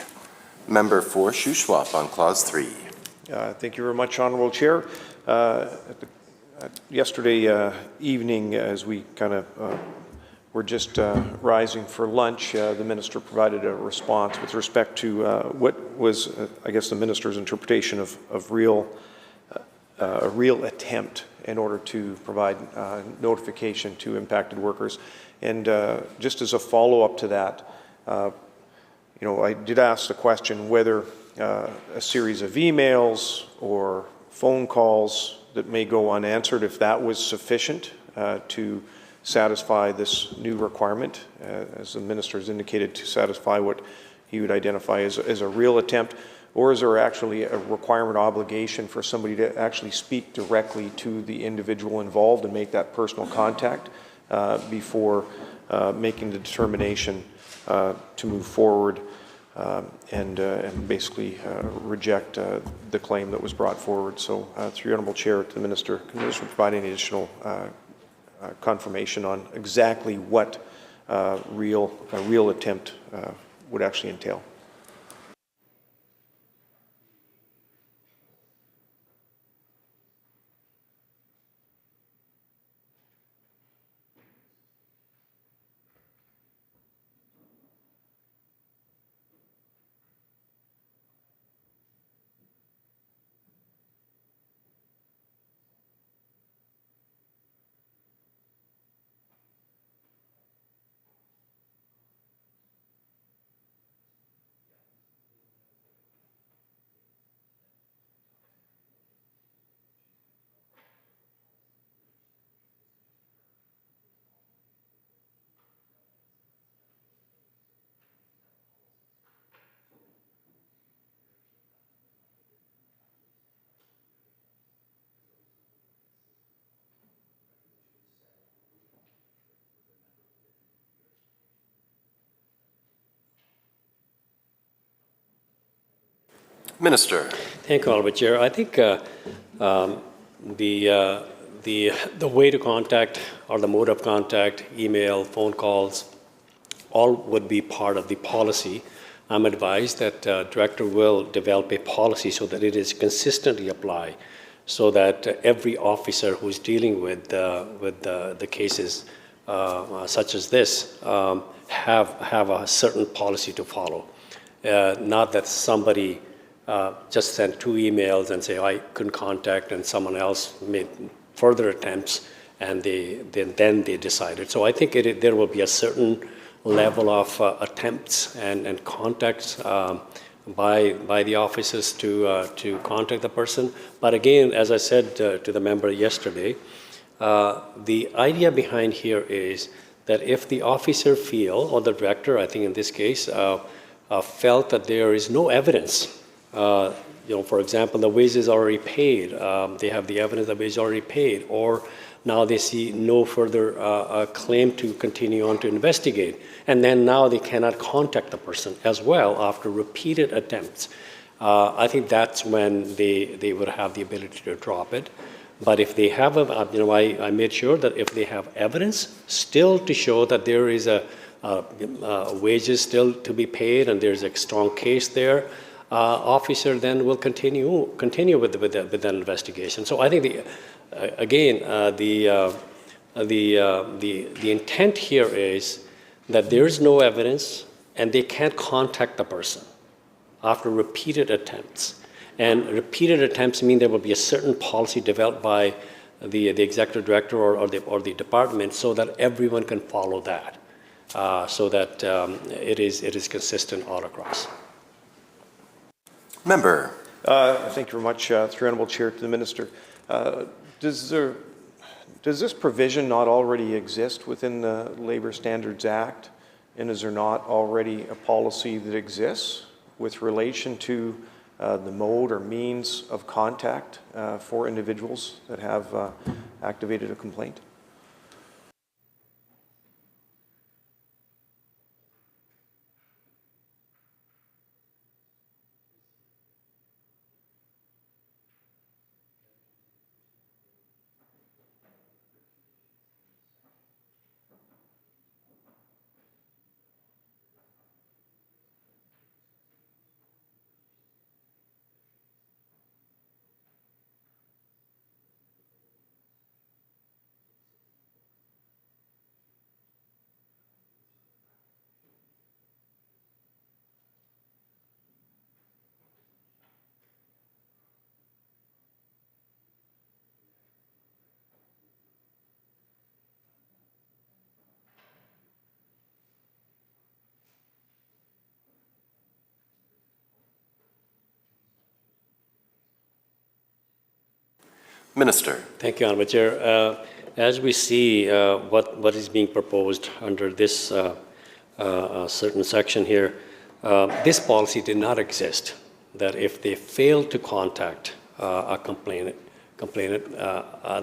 Member for Shuswap on Clause 3. Thank you very much, Honourable Chair. Yesterday evening, as we kind of were just rising for lunch, the Minister provided a response with respect to what was, I guess, the Minister's interpretation of a real attempt in order to provide notification to impacted workers. And just as a follow-up to that, I did ask the question whether a series of emails or phone calls that may go unanswered, if that was sufficient to satisfy this new requirement, as the Minister has indicated, to satisfy what he would identify as a real attempt, or is there actually a requirement obligation for somebody to actually speak directly to the individual involved and make that personal contact before making the determination to move forward and basically reject the claim that was brought forward? So through your Honourable Chair, to the Minister, can the Minister provide any additional confirmation on exactly what a real attempt would actually entail? Minister. Thank you, Honourable Chair. I think the way to contact or the mode of contact, email, phone calls, all would be part of the policy. I'm advised that Director will develop a policy so that it is consistently applied, so that every officer who's dealing with the cases such as this have a certain policy to follow. Not that somebody just sent 2 emails and say, I couldn't contact, and someone else made further attempts, and then they decided. So I think there will be a certain level of attempts and contacts by the officers to contact the person. But again, as I said to the member yesterday, the idea behind here is that if the officer or the director, I think in this case, felt that there is no evidence, for example, the wages already paid, they have the evidence that wages already paid, or now they see no further claim to continue on to investigate, and then now they cannot contact the person as well after repeated attempts. I think that's when they would have the ability to drop it. But if they have, I made sure that if they have evidence still to show that there is wages still to be paid and there's a strong case there, officer then will continue with that investigation. So I think the intent here is that there is no evidence and they can't contact the person after repeated attempts. And repeated attempts mean there will be a certain policy developed by the executive director or the department, so that everyone can follow that, so that it is consistent all across. Member. Thank you very much, through Honourable Chair, to the Minister. Does this provision not already exist within the Labour Standards Act? And is there not already a policy that exists with relation to the mode or means of contact for individuals that have activated a complaint? Minister. Thank you, Honourable Chair. As we see what is being proposed under this certain section here, this policy did not exist, that if they fail to contact a complainant,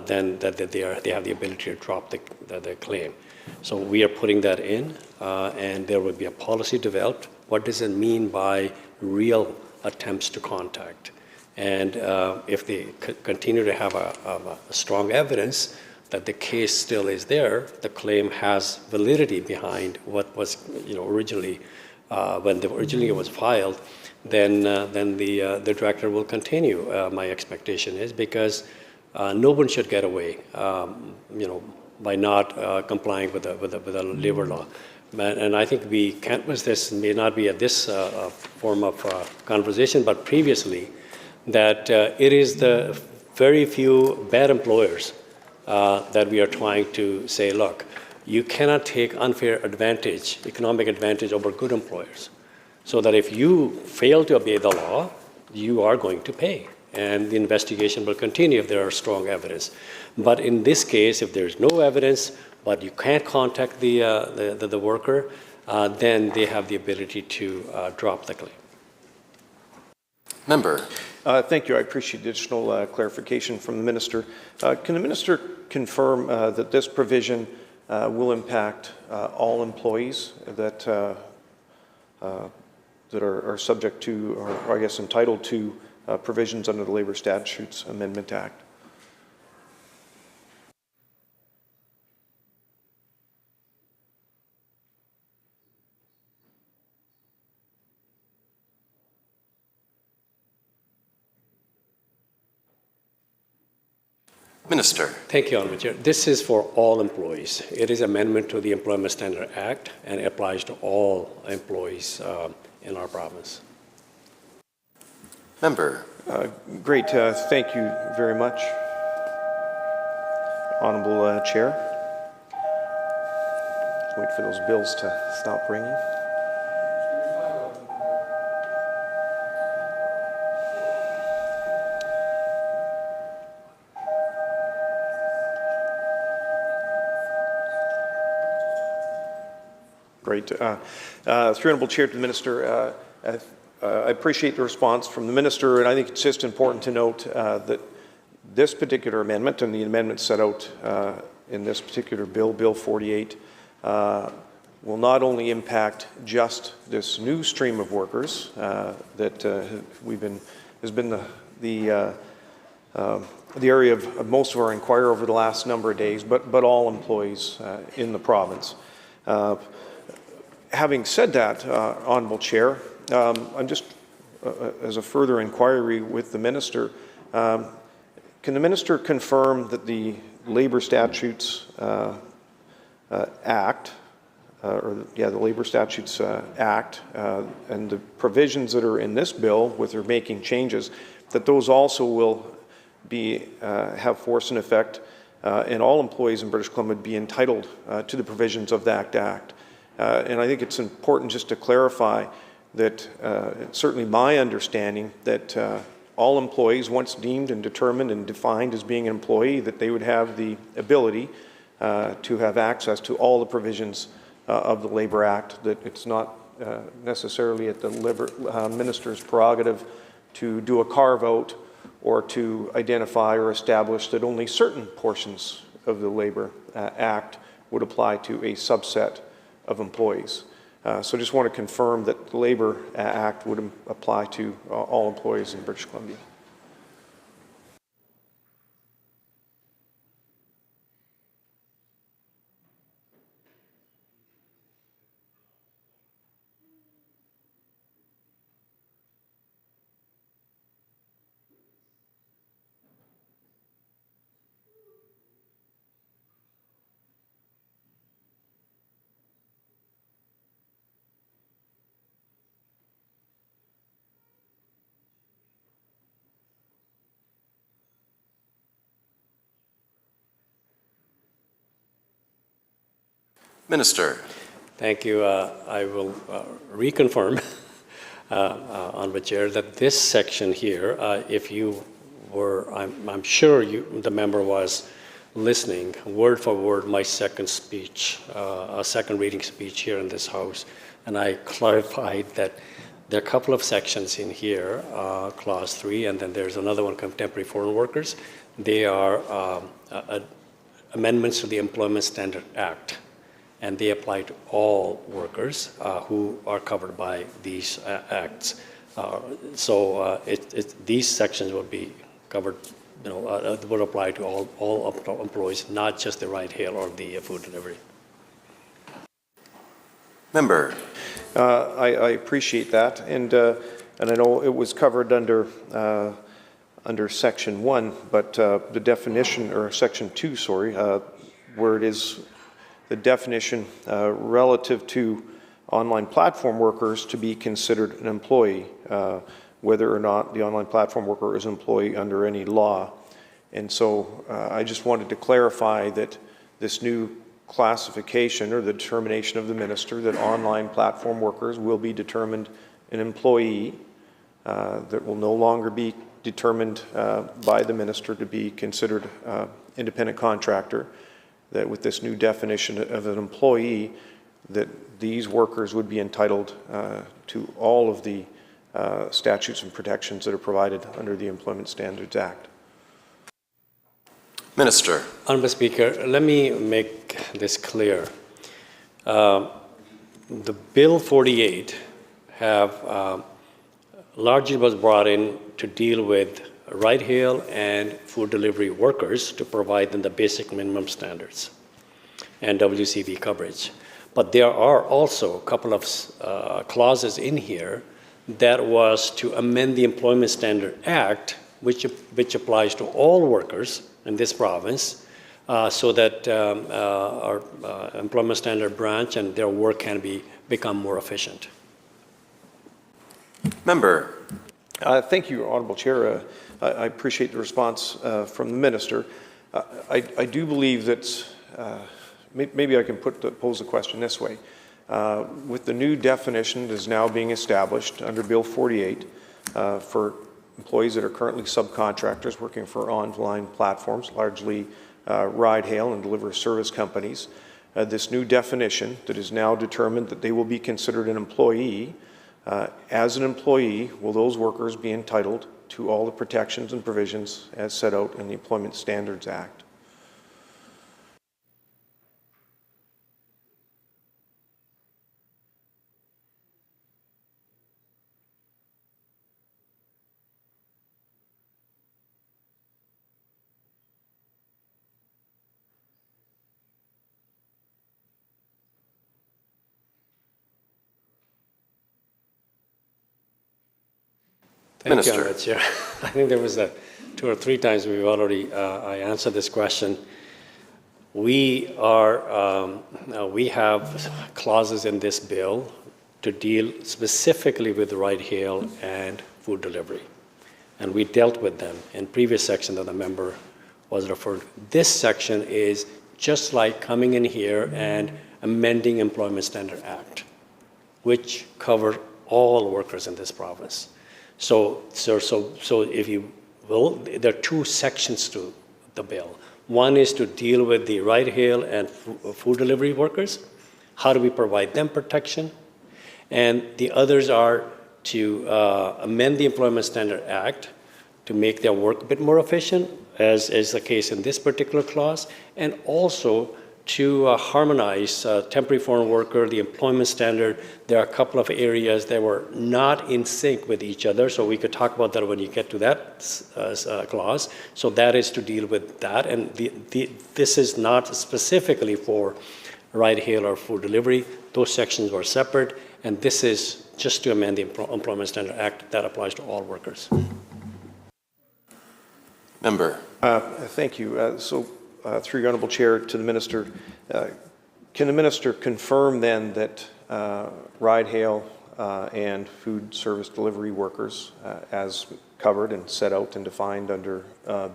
then that they have the ability to drop the claim. So we are putting that in, and there will be a policy developed. What does it mean by real attempts to contact? And if they continue to have a strong evidence that the case still is there, the claim has validity behind what was originally, when originally it was filed, then the director will continue. My expectation is, because no one should get away, by not complying with the labor law. And I think we canvassed this, may not be at this form of conversation, but previously, that it is the very few bad employers that we are trying to say, look, you cannot take unfair advantage, economic advantage over good employers. So that if you fail to obey the law, you are going to pay. And the investigation will continue if there are strong evidence. But in this case, if there's no evidence, but you can't contact the worker, then they have the ability to drop the claim. Member. Thank you. I appreciate the additional clarification from the Minister. Can the Minister confirm that this provision will impact all employees that are subject to, or I guess entitled to, provisions under the Labour Statutes Amendment Act? Minister. Thank you, Honourable Chair. This is for all employees. It is amendment to the Employment Standard Act, and it applies to all employees in our province. Member. Great. Thank you very much, Honourable Chair. Just wait for those bills to stop ringing. Great. Through Honourable Chair to the Minister, I appreciate the response from the Minister, and I think it's just important to note that this particular amendment and the amendments set out in this particular bill, Bill 48, will not only impact just this new stream of workers that has been the area of most of our inquiry over the last number of days, but all employees in the province. Having said that, Honourable Chair, I'm just, as a further inquiry with the Minister, can the Minister confirm that the Labour Statutes Act, the Labour Statutes Act, and the provisions that are in this bill, with their making changes, that those also will be have force and effect, and all employees in British Columbia would be entitled to the provisions of that Act? And I think it's important just to clarify that it's certainly my understanding that all employees, once deemed and determined and defined as being an employee, that they would have the ability to have access to all the provisions of the Labour Act, that it's not necessarily at the Minister's prerogative to do a carve-out or to identify or establish that only certain portions of the Labour Act would apply to a subset of employees. So I just want to confirm that the Labour Act would apply to all employees in British Columbia. Minister. Thank you. I will reconfirm, Honourable Chair, that this section here, if you were, I'm sure the member was listening word for word my second speech, a second reading speech here in this House, and I clarified that there are a couple of sections in here, Clause 3, and then there's another one, Contemporary Foreign Workers. They are amendments to the Employment Standard Act, and they apply to all workers who are covered by these acts. So these sections will be covered, will apply to all employees, not just the ride hail or the food delivery. Member. I appreciate that, and I know it was covered under Section 1, but the definition, or Section 2, sorry, where it is the definition relative to online platform workers to be considered an employee, whether or not the online platform worker is an employee under any law. And so I just wanted to clarify that this new classification or the determination of the minister that online platform workers will be determined an employee, that will no longer be determined by the minister to be considered independent contractor, that with this new definition of an employee, that these workers would be entitled to all of the statutes and protections that are provided under the Employment Standards Act. Minister. Honourable Speaker, let me make this clear. The Bill 48 largely was brought in to deal with ride hail and food delivery workers to provide them the basic minimum standards and WCB coverage. But there are also a couple of clauses in here that was to amend the Employment Standard Act, which applies to all workers in this province, so that our Employment Standard Branch and their work can become more efficient. Member. Thank you, Honourable Chair. I appreciate the response from the Minister. I do believe that maybe I can pose the question this way. With the new definition that is now being established under Bill 48 for employees that are currently subcontractors working for online platforms, largely ride hail and deliver service companies, this new definition that is now determined that they will be considered an employee, as an employee, will those workers be entitled to all the protections and provisions as set out in the Employment Standards Act? Thank you, Honourable Chair. I think there was 2 or 3 times we've already I answered this question. We have clauses in this bill to deal specifically with ride hail and food delivery, and we dealt with them in previous section that the member was referred to. This section is just like coming in here and amending Employment Standard Act, which cover all workers in this province. So if you will, there are 2 sections to the bill. One is to deal with the ride hail and food delivery workers. How do we provide them protection? And the others are to amend the Employment Standard Act to make their work a bit more efficient, as is the case in this particular clause, and also to harmonize temporary foreign worker, the employment standard. There are a couple of areas that were not in sync with each other, so we could talk about that when you get to that clause. So that is to deal with that, and this is not specifically for ride hail or food delivery. Those sections were separate, and this is just to amend the Employment Standard Act that applies to all workers. Member. Thank you. Through your Honourable Chair, to the Minister, can the Minister confirm then that ride hail and food service delivery workers, as covered and set out and defined under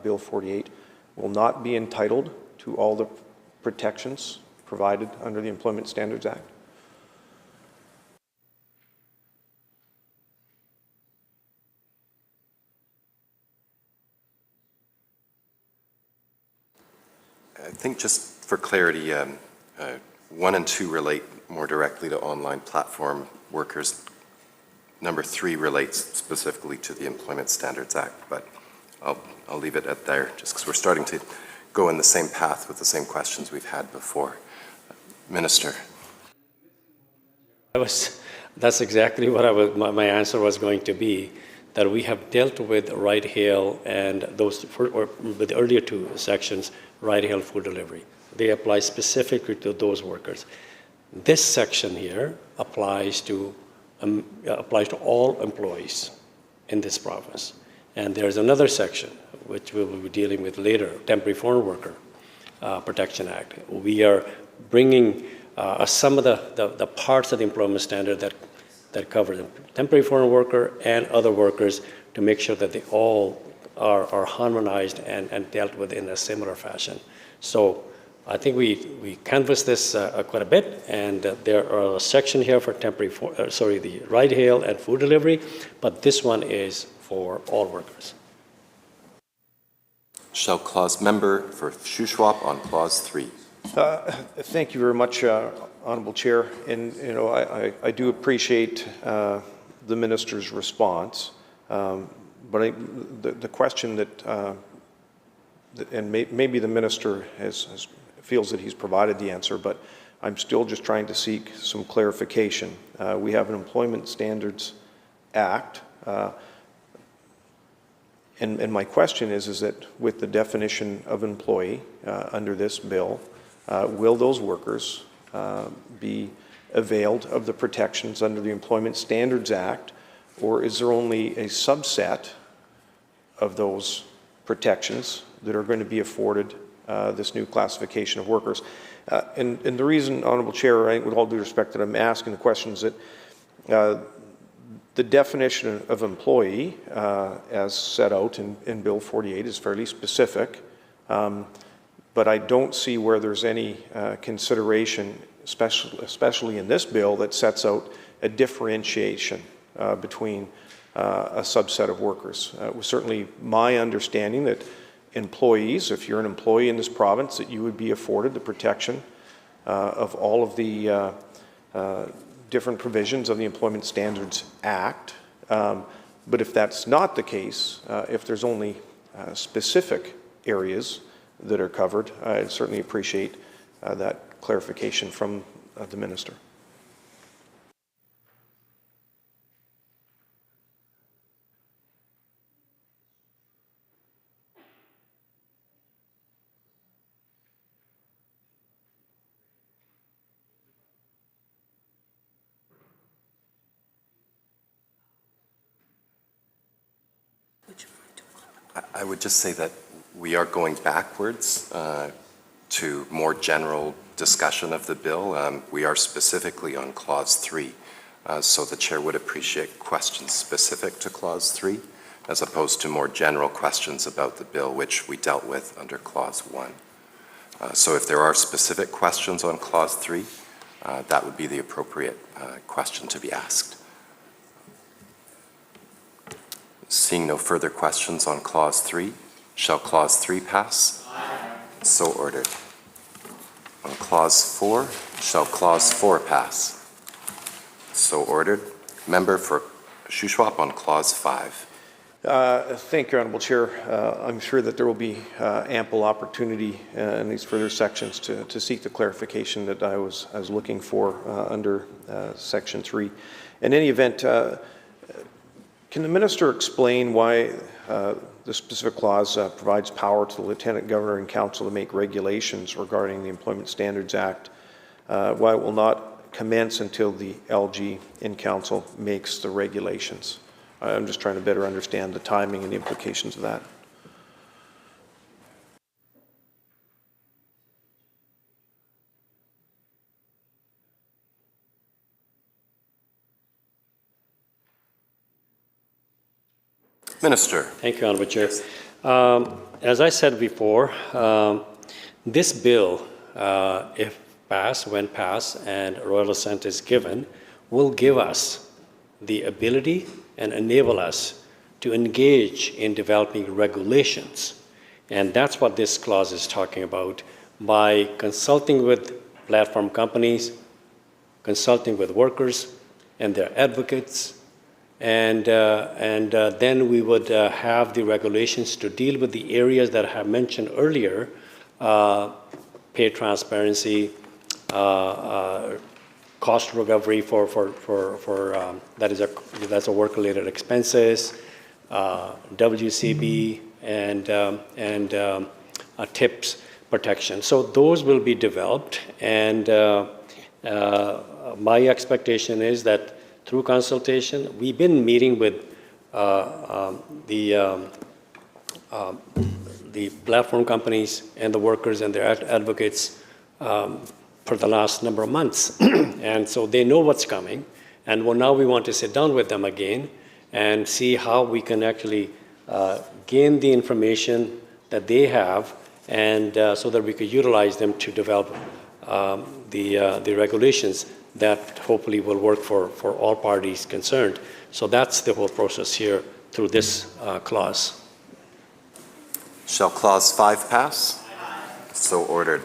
Bill 48, will not be entitled to all the protections provided under the Employment Standards Act? think just for clarity, 1 and 2 relate more directly to online platform workers. Number 3 relates specifically to the Employment Standards Act, but I'll leave it at there just because we're starting to go in the same path with the same questions we've had before. Minister. That's exactly what my answer was going to be, that we have dealt with ride hail and those, with the earlier 2 sections, ride hail food delivery. They apply specifically to those workers. This section here applies to all employees in this province. And there's another section, which we will be dealing with later, Temporary Foreign Worker Protection Act. We are bringing some of the parts of the employment standard that cover the temporary foreign worker and other workers to make sure that they all are harmonized and dealt with in a similar fashion. So I think we canvassed this quite a bit, and there are a section here for the ride hail and food delivery, but this one is for all workers. Shall clause member for Shuswap on clause 3. Thank you very much, Honourable Chair. And I do appreciate the minister's response, but the question that, and maybe the minister feels that he's provided the answer, but I'm still just trying to seek some clarification. We have an Employment Standards Act, and my question is that with the definition of employee under this bill, will those workers be availed of the protections under the Employment Standards Act, or is there only a subset of those protections that are going to be afforded this new classification of workers? And the reason, Honourable Chair, with all due respect, that I'm asking the question is that the definition of employee, as set out in Bill 48, is fairly specific, but I don't see where there's any consideration, especially in this bill, that sets out a differentiation between a subset of workers. It was certainly my understanding that employees, if you're an employee in this province, that you would be afforded the protection of all of the different provisions of the Employment Standards Act. But if that's not the case, if there's only specific areas that are covered, I'd certainly appreciate that clarification from the minister. I would just say that we are going backwards to more general discussion of the bill. We are specifically on clause 3, so the chair would appreciate questions specific to clause 3 as opposed to more general questions about the bill, which we dealt with under clause 1. So if there are specific questions on clause 3, that would be the appropriate question to be asked. Seeing no further questions on clause 3, shall clause 3 pass? Aye. So ordered. On clause 4, shall clause 4 pass? So ordered. Member for Shuswap on clause 5. Thank you, Honourable Chair. I'm sure that there will be ample opportunity in these further sections to seek the clarification that I was looking for under section 3. In any event, can the minister explain why the specific clause provides power to the Lieutenant Governor and Council to make regulations regarding the Employment Standards Act, why it will not commence until the LG in Council makes the regulations? I'm just trying to better understand the timing and the implications of that. Minister. Thank you, Honourable Chair. As I said before, this bill, if passed, when passed, and royal assent is given, will give us the ability and enable us to engage in developing regulations. And that's what this clause is talking about, by consulting with platform companies, consulting with workers and their advocates, and then we would have the regulations to deal with the areas that I have mentioned earlier, pay transparency, cost recovery that's a work-related expenses, WCB, and tips protection. So those will be developed, and my expectation is that through consultation, we've been meeting with the platform companies and the workers and their advocates for the last number of months. And so they know what's coming. And now we want to sit down with them again and see how we can actually gain the information that they have, and so that we could utilize them to develop the regulations that hopefully will work for all parties concerned. So that's the whole process here through this clause. Shall Clause 5 pass? So ordered.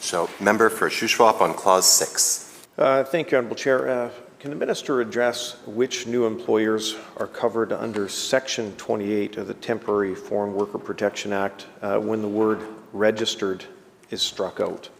Shall member for Shuswap on Clause 6. Thank you, Honourable Chair. Can the Minister address which new employers are covered under Section 28 of the Temporary Foreign Worker Protection Act when the word registered is struck out?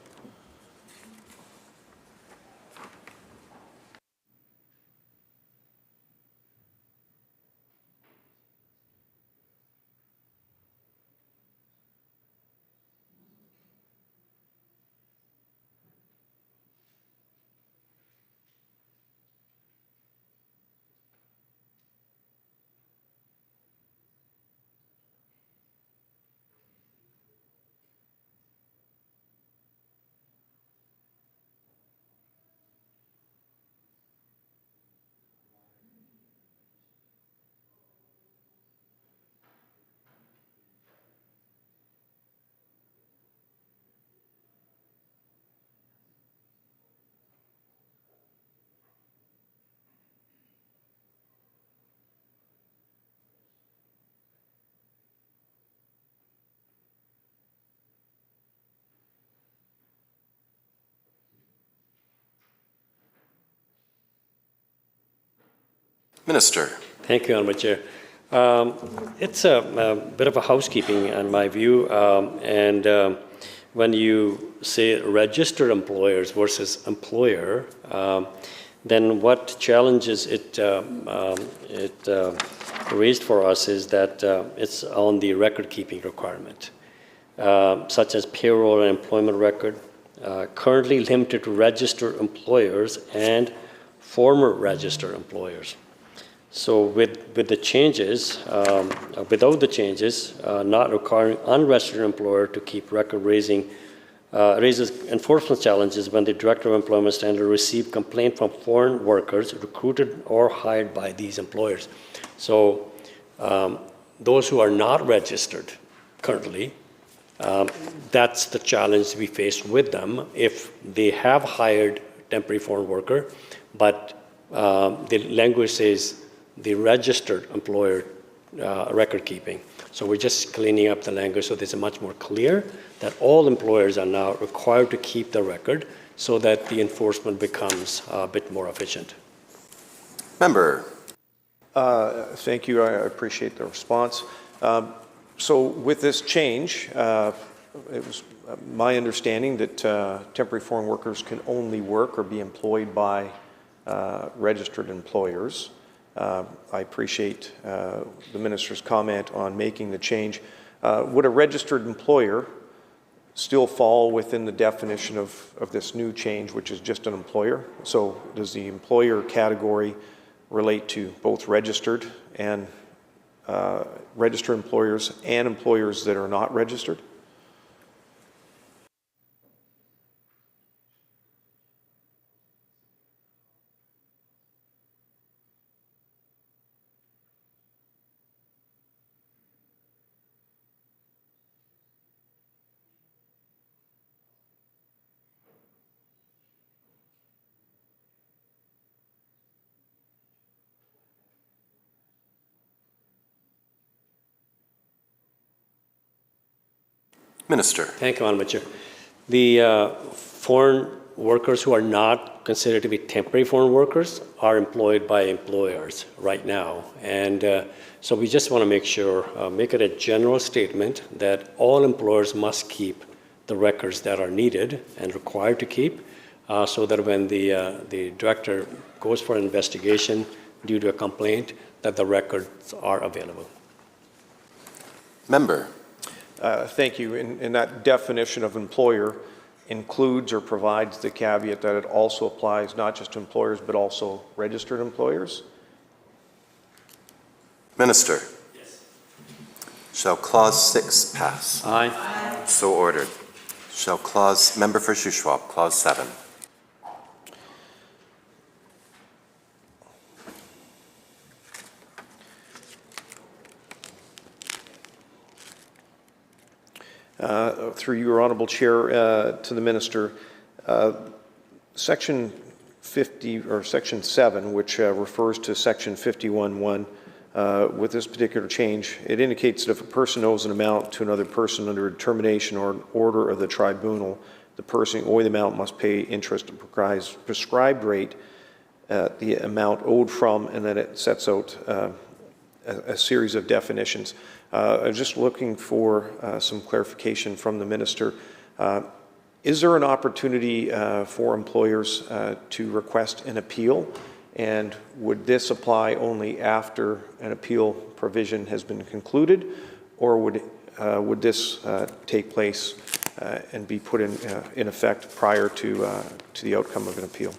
Minister. Thank you, Honourable Chair. It's a bit of a housekeeping in my view, and when you say registered employers versus employer, then what challenges it raised for us is that it's on the record-keeping requirement, such as payroll and employment record, currently limited to registered employers and former registered employers. So with the changes, without the changes, not requiring unregistered employer to keep record raises enforcement challenges when the Director of Employment Standard receive complaint from foreign workers recruited or hired by these employers. So those who are not registered currently, that's the challenge we face with them if they have hired temporary foreign worker, but the language says the registered employer record keeping. So we're just cleaning up the language so this is much more clear that all employers are now required to keep the record so that the enforcement becomes a bit more efficient. Member. Thank you. I appreciate the response. So with this change, it was my understanding that temporary foreign workers can only work or be employed by registered employers. I appreciate the Minister's comment on making the change. Would a registered employer still fall within the definition of this new change, which is just an employer? So does the employer category relate to both registered and registered employers and employers that are not registered? Minister. Thank you, Honourable Chair. The foreign workers who are not considered to be temporary foreign workers are employed by employers right now. And so we just want to make sure, make it a general statement that all employers must keep the records that are needed and required to keep, so that when the director goes for an investigation due to a complaint, that the records are available. Member. Thank you. And that definition of employer includes or provides the caveat that it also applies not just to employers but also registered employers. Minister. Yes. Shall Clause 6 pass? Aye. So ordered. Shall Member for Shuswap, Clause 7. Through your honourable chair, to the minister, Section 50 or Section 7, which refers to Section 51(1), with this particular change, it indicates that if a person owes an amount to another person under a determination or an order of the tribunal, the person owing the amount must pay interest at prescribed rate, the amount owed from, and then it sets out a series of definitions. I'm just looking for some clarification from the minister. Is there an opportunity for employers to request an appeal? And would this apply only after an appeal provision has been concluded, or would this take place and be put in effect prior to the outcome of an appeal?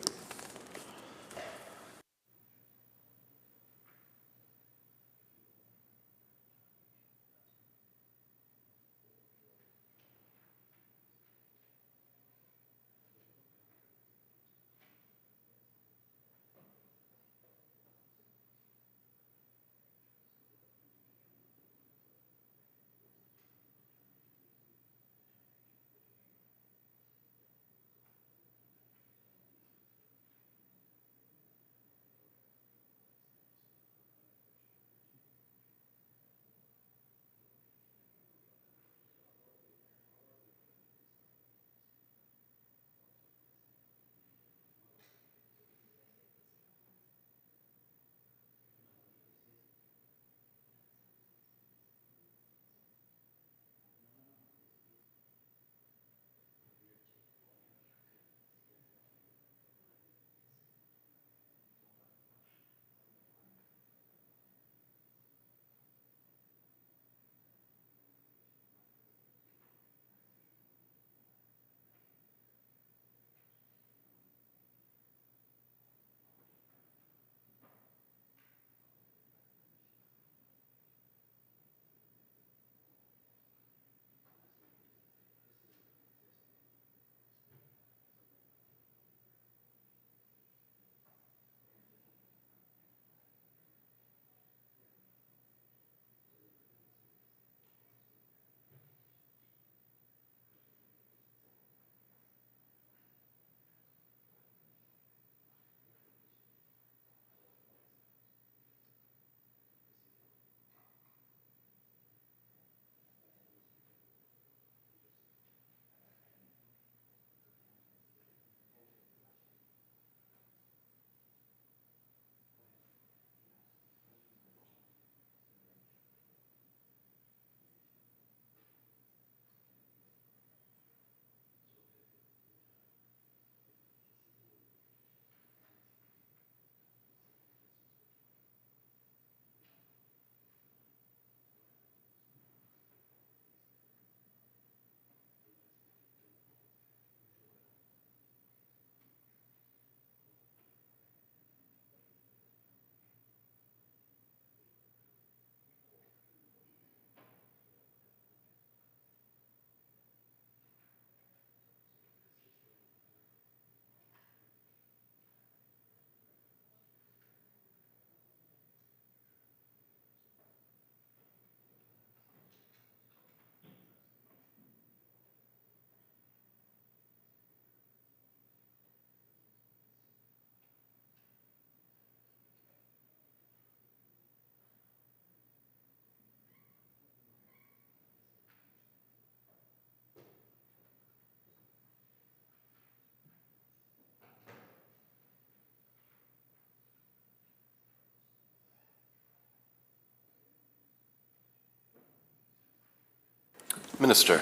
Minister.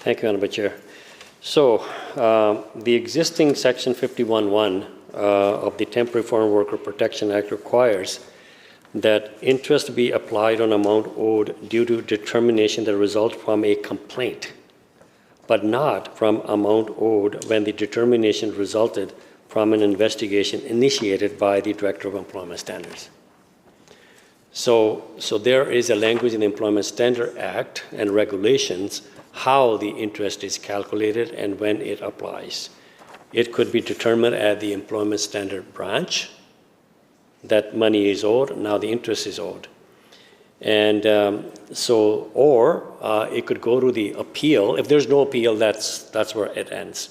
Thank you, Honourable Chair. So, the existing Section 51(1) of the Temporary Foreign Worker Protection Act requires that interest be applied on amount owed due to determination that results from a complaint, but not from amount owed when the determination resulted from an investigation initiated by the Director of Employment Standards. So there is a language in the Employment Standard Act and regulations how the interest is calculated and when it applies. It could be determined at the Employment Standard Branch that money is owed, now the interest is owed. And or it could go to the appeal. If there's no appeal, that's where it ends.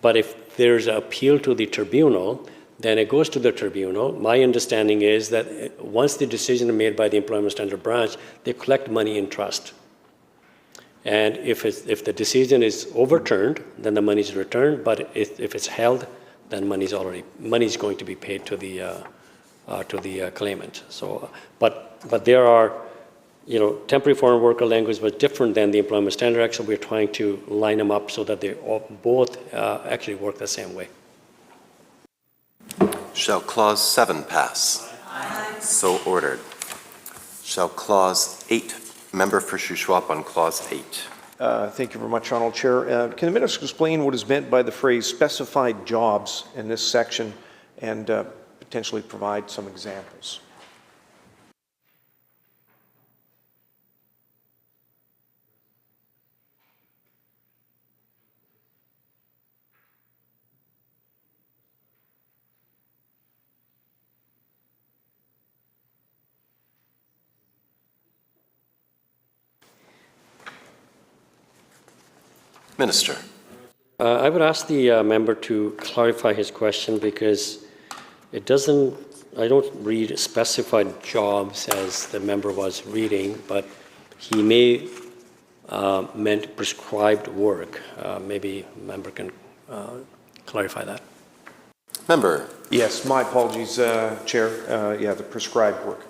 But if there's an appeal to the tribunal, then it goes to the tribunal. My understanding is that once the decision is made by the Employment Standard Branch, they collect money in trust. And if the decision is overturned, then the money is returned. But if it's held, then money's going to be paid to the claimant. So, but there are, temporary foreign worker language was different than the Employment Standard Act, so we're trying to line them up so that they both actually work the same way. Shall Clause 7 pass? Aye. So ordered. Shall Clause 8, Member for Shuswap on Clause 8. Thank you very much, Honourable Chair. Can the Minister explain what is meant by the phrase specified jobs in this section and potentially provide some examples? Minister. I would ask the member to clarify his question because I don't read specified jobs as the member was reading, but he may meant prescribed work. Maybe member can clarify that. Member. Yes, my apologies, Chair. Yeah, the prescribed work.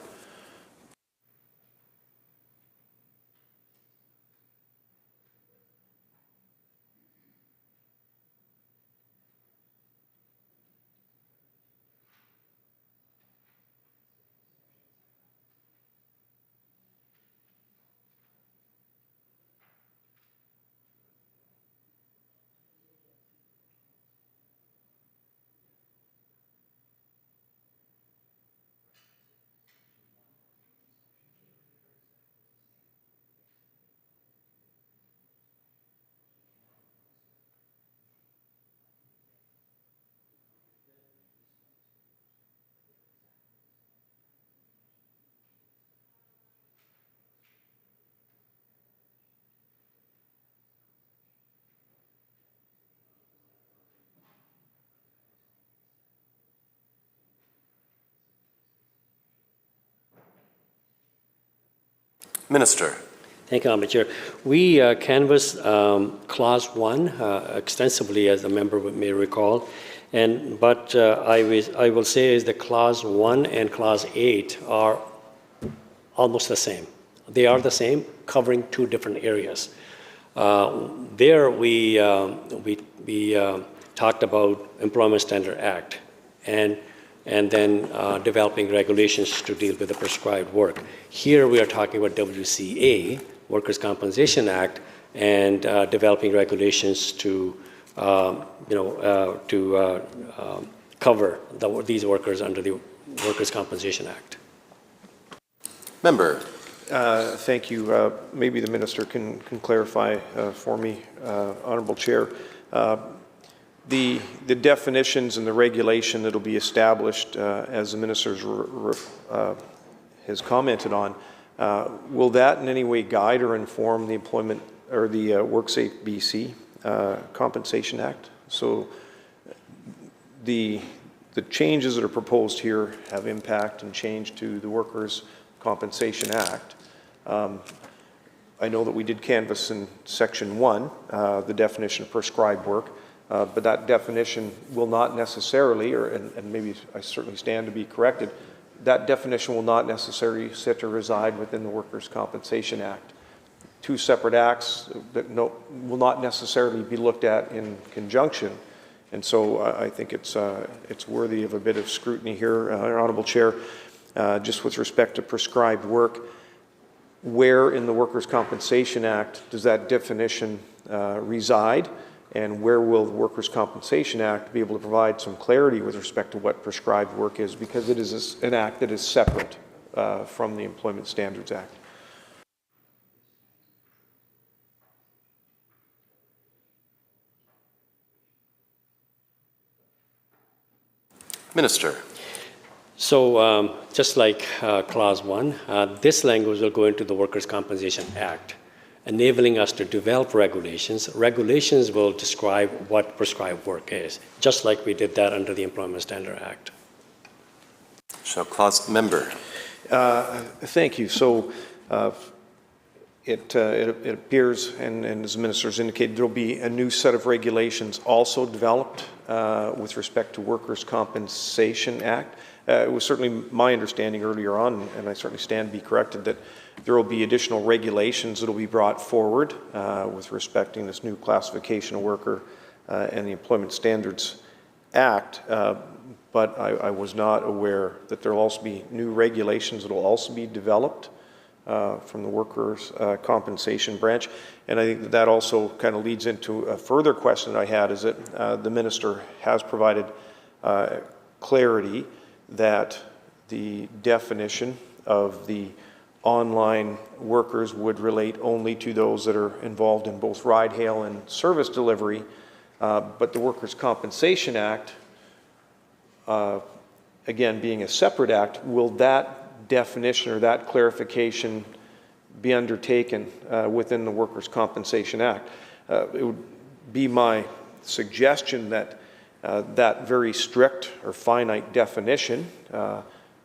Minister. Thank you, Honourable Chair. We canvassed Clause 1 extensively, as the member may recall, but I will say is that Clause 1 and Clause 8 are almost the same. They are the same, covering two different areas. There we talked about Employment Standard Act and then developing regulations to deal with the prescribed work. Here we are talking about WCA, Workers' Compensation Act, and developing regulations to cover these workers under the Workers' Compensation Act. Member. Thank you. Maybe the Minister can clarify for me, Honourable Chair. The definitions and the regulation that will be established, as the Minister has commented on, will that in any way guide or inform the employment or the WorkSafe BC Compensation Act? So the changes that are proposed here have impact and change to the Workers' Compensation Act. I know that we did canvass in Section 1 the definition of prescribed work. But that definition will not necessarily, and maybe I certainly stand to be corrected, that definition will not necessarily sit or reside within the Workers' Compensation Act. two separate acts that will not necessarily be looked at in conjunction. And so I think it's worthy of a bit of scrutiny here, Honourable Chair, just with respect to prescribed work. Where in the Workers' Compensation Act does that definition reside, and where will the Workers' Compensation Act be able to provide some clarity with respect to what prescribed work is, because it is an act that is separate from the Employment Standards Act. Minister. So just like Clause 1, this language will go into the Workers' Compensation Act, enabling us to develop regulations. Regulations will describe what prescribed work is, just like we did that under the Employment Standard Act. So, Clause Member. Thank you. So it appears, and as the Minister has indicated, there will be a new set of regulations also developed with respect to Workers' Compensation Act. It was certainly my understanding earlier on, and I certainly stand to be corrected, that there will be additional regulations that will be brought forward with respecting this new classification of worker and the Employment Standards Act. But I was not aware that there will also be new regulations that will also be developed from the Workers' Compensation Branch. And I think that also kind of leads into a further question that I had, is that the Minister has provided clarity that the definition of the online workers would relate only to those that are involved in both ride-hail and service delivery, but the Workers' Compensation Act, again being a separate act, will that definition or that clarification be undertaken within the Workers' Compensation Act? It would be my suggestion that that very strict or finite definition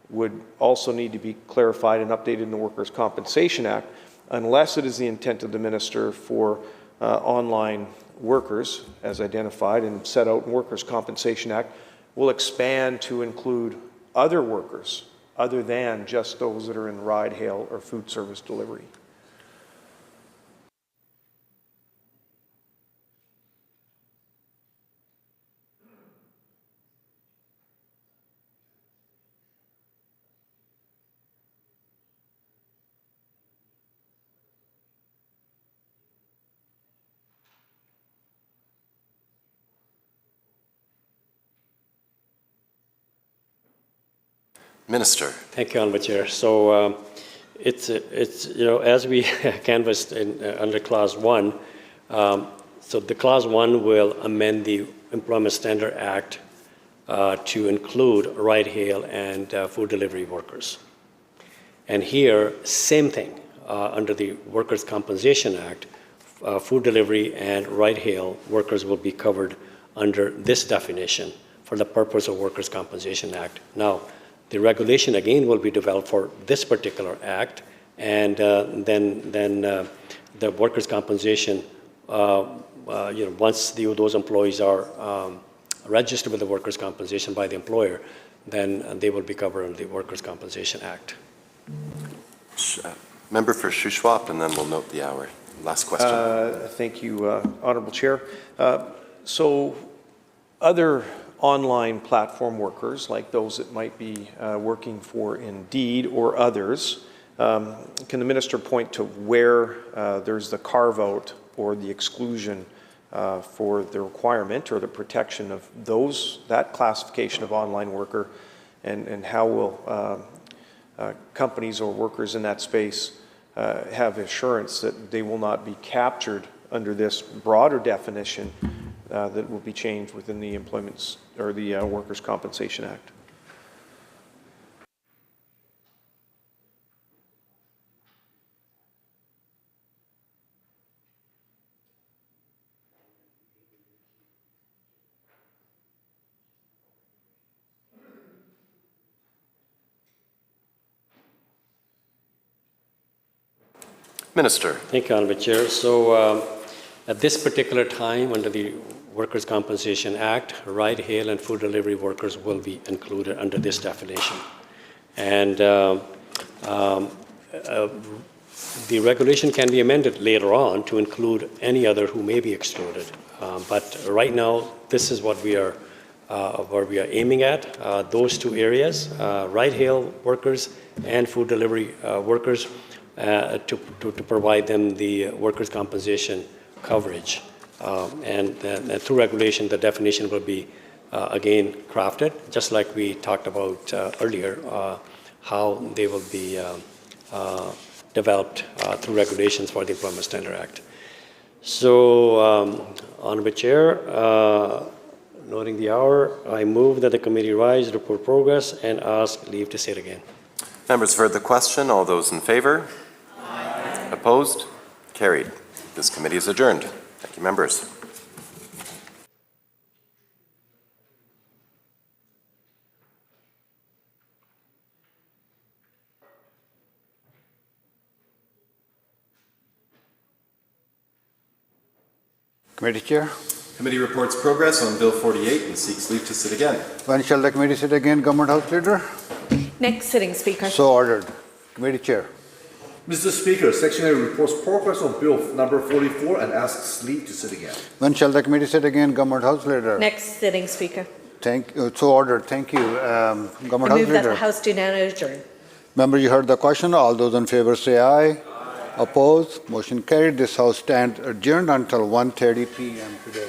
would also need to be clarified and updated in the Workers' Compensation Act, unless it is the intent of the Minister for online workers, as identified and set out in Workers' Compensation Act, will expand to include other workers other than just those that are in ride-hail or food service delivery. Minister. Thank you, Honourable Chair. So it's as we canvassed under Clause 1, so the Clause 1 will amend the Employment Standard Act to include ride-hail and food delivery workers. And here, same thing, under the Workers' Compensation Act, food delivery and ride-hail workers will be covered under this definition for the purpose of Workers' Compensation Act. Now, the regulation again will be developed for this particular act, and then the workers' compensation, once those employees are registered with the workers' compensation by the employer, then they will be covered under the Workers' Compensation Act. Member for Shuswap, and then we'll note the hour. Last question. Thank you, Honourable Chair. So other online platform workers, like those that might be working for Indeed or others, can the Minister point to where there's the carve-out or the exclusion for the requirement or the protection of that classification of online worker, and how will companies or workers in that space have assurance that they will not be captured under this broader definition that will be changed within the Employment or the Workers' Compensation Act? Minister. Thank you, Honourable Chair. So at this particular time, under the Workers' Compensation Act, ride-hail and food delivery workers will be included under this definition. And The regulation can be amended later on to include any other who may be excluded. But right now, this is what we are aiming at, those two areas, ride-hail workers and food delivery workers, to provide them the workers' compensation coverage. And through regulation, the definition will be, again, crafted, just like we talked about earlier, how they will be developed through regulations for the Employment Standard Act. So, Honorable Chair, noting the hour, I move that the committee rise, report progress, and ask leave to say it again. Members have heard the question. All those in favor? Aye. Opposed? Carried. This committee is adjourned. Thank you, members. Committee Chair. Committee reports progress on Bill 48 and seeks leave to sit again. When shall the committee sit again, Government House Leader? Next sitting, Speaker. So ordered. Committee Chair. Mr. Speaker, Secretary reports progress on Bill number 44 and asks leave to sit again. When shall the committee sit again, Government House Leader? Next sitting, Speaker. So ordered. Thank you. Government I House move that Leader. the House do now adjourn. Member, you heard the question. All those in favor say aye. Opposed? Motion carried. This House stands adjourned until 1:30 p.m. today.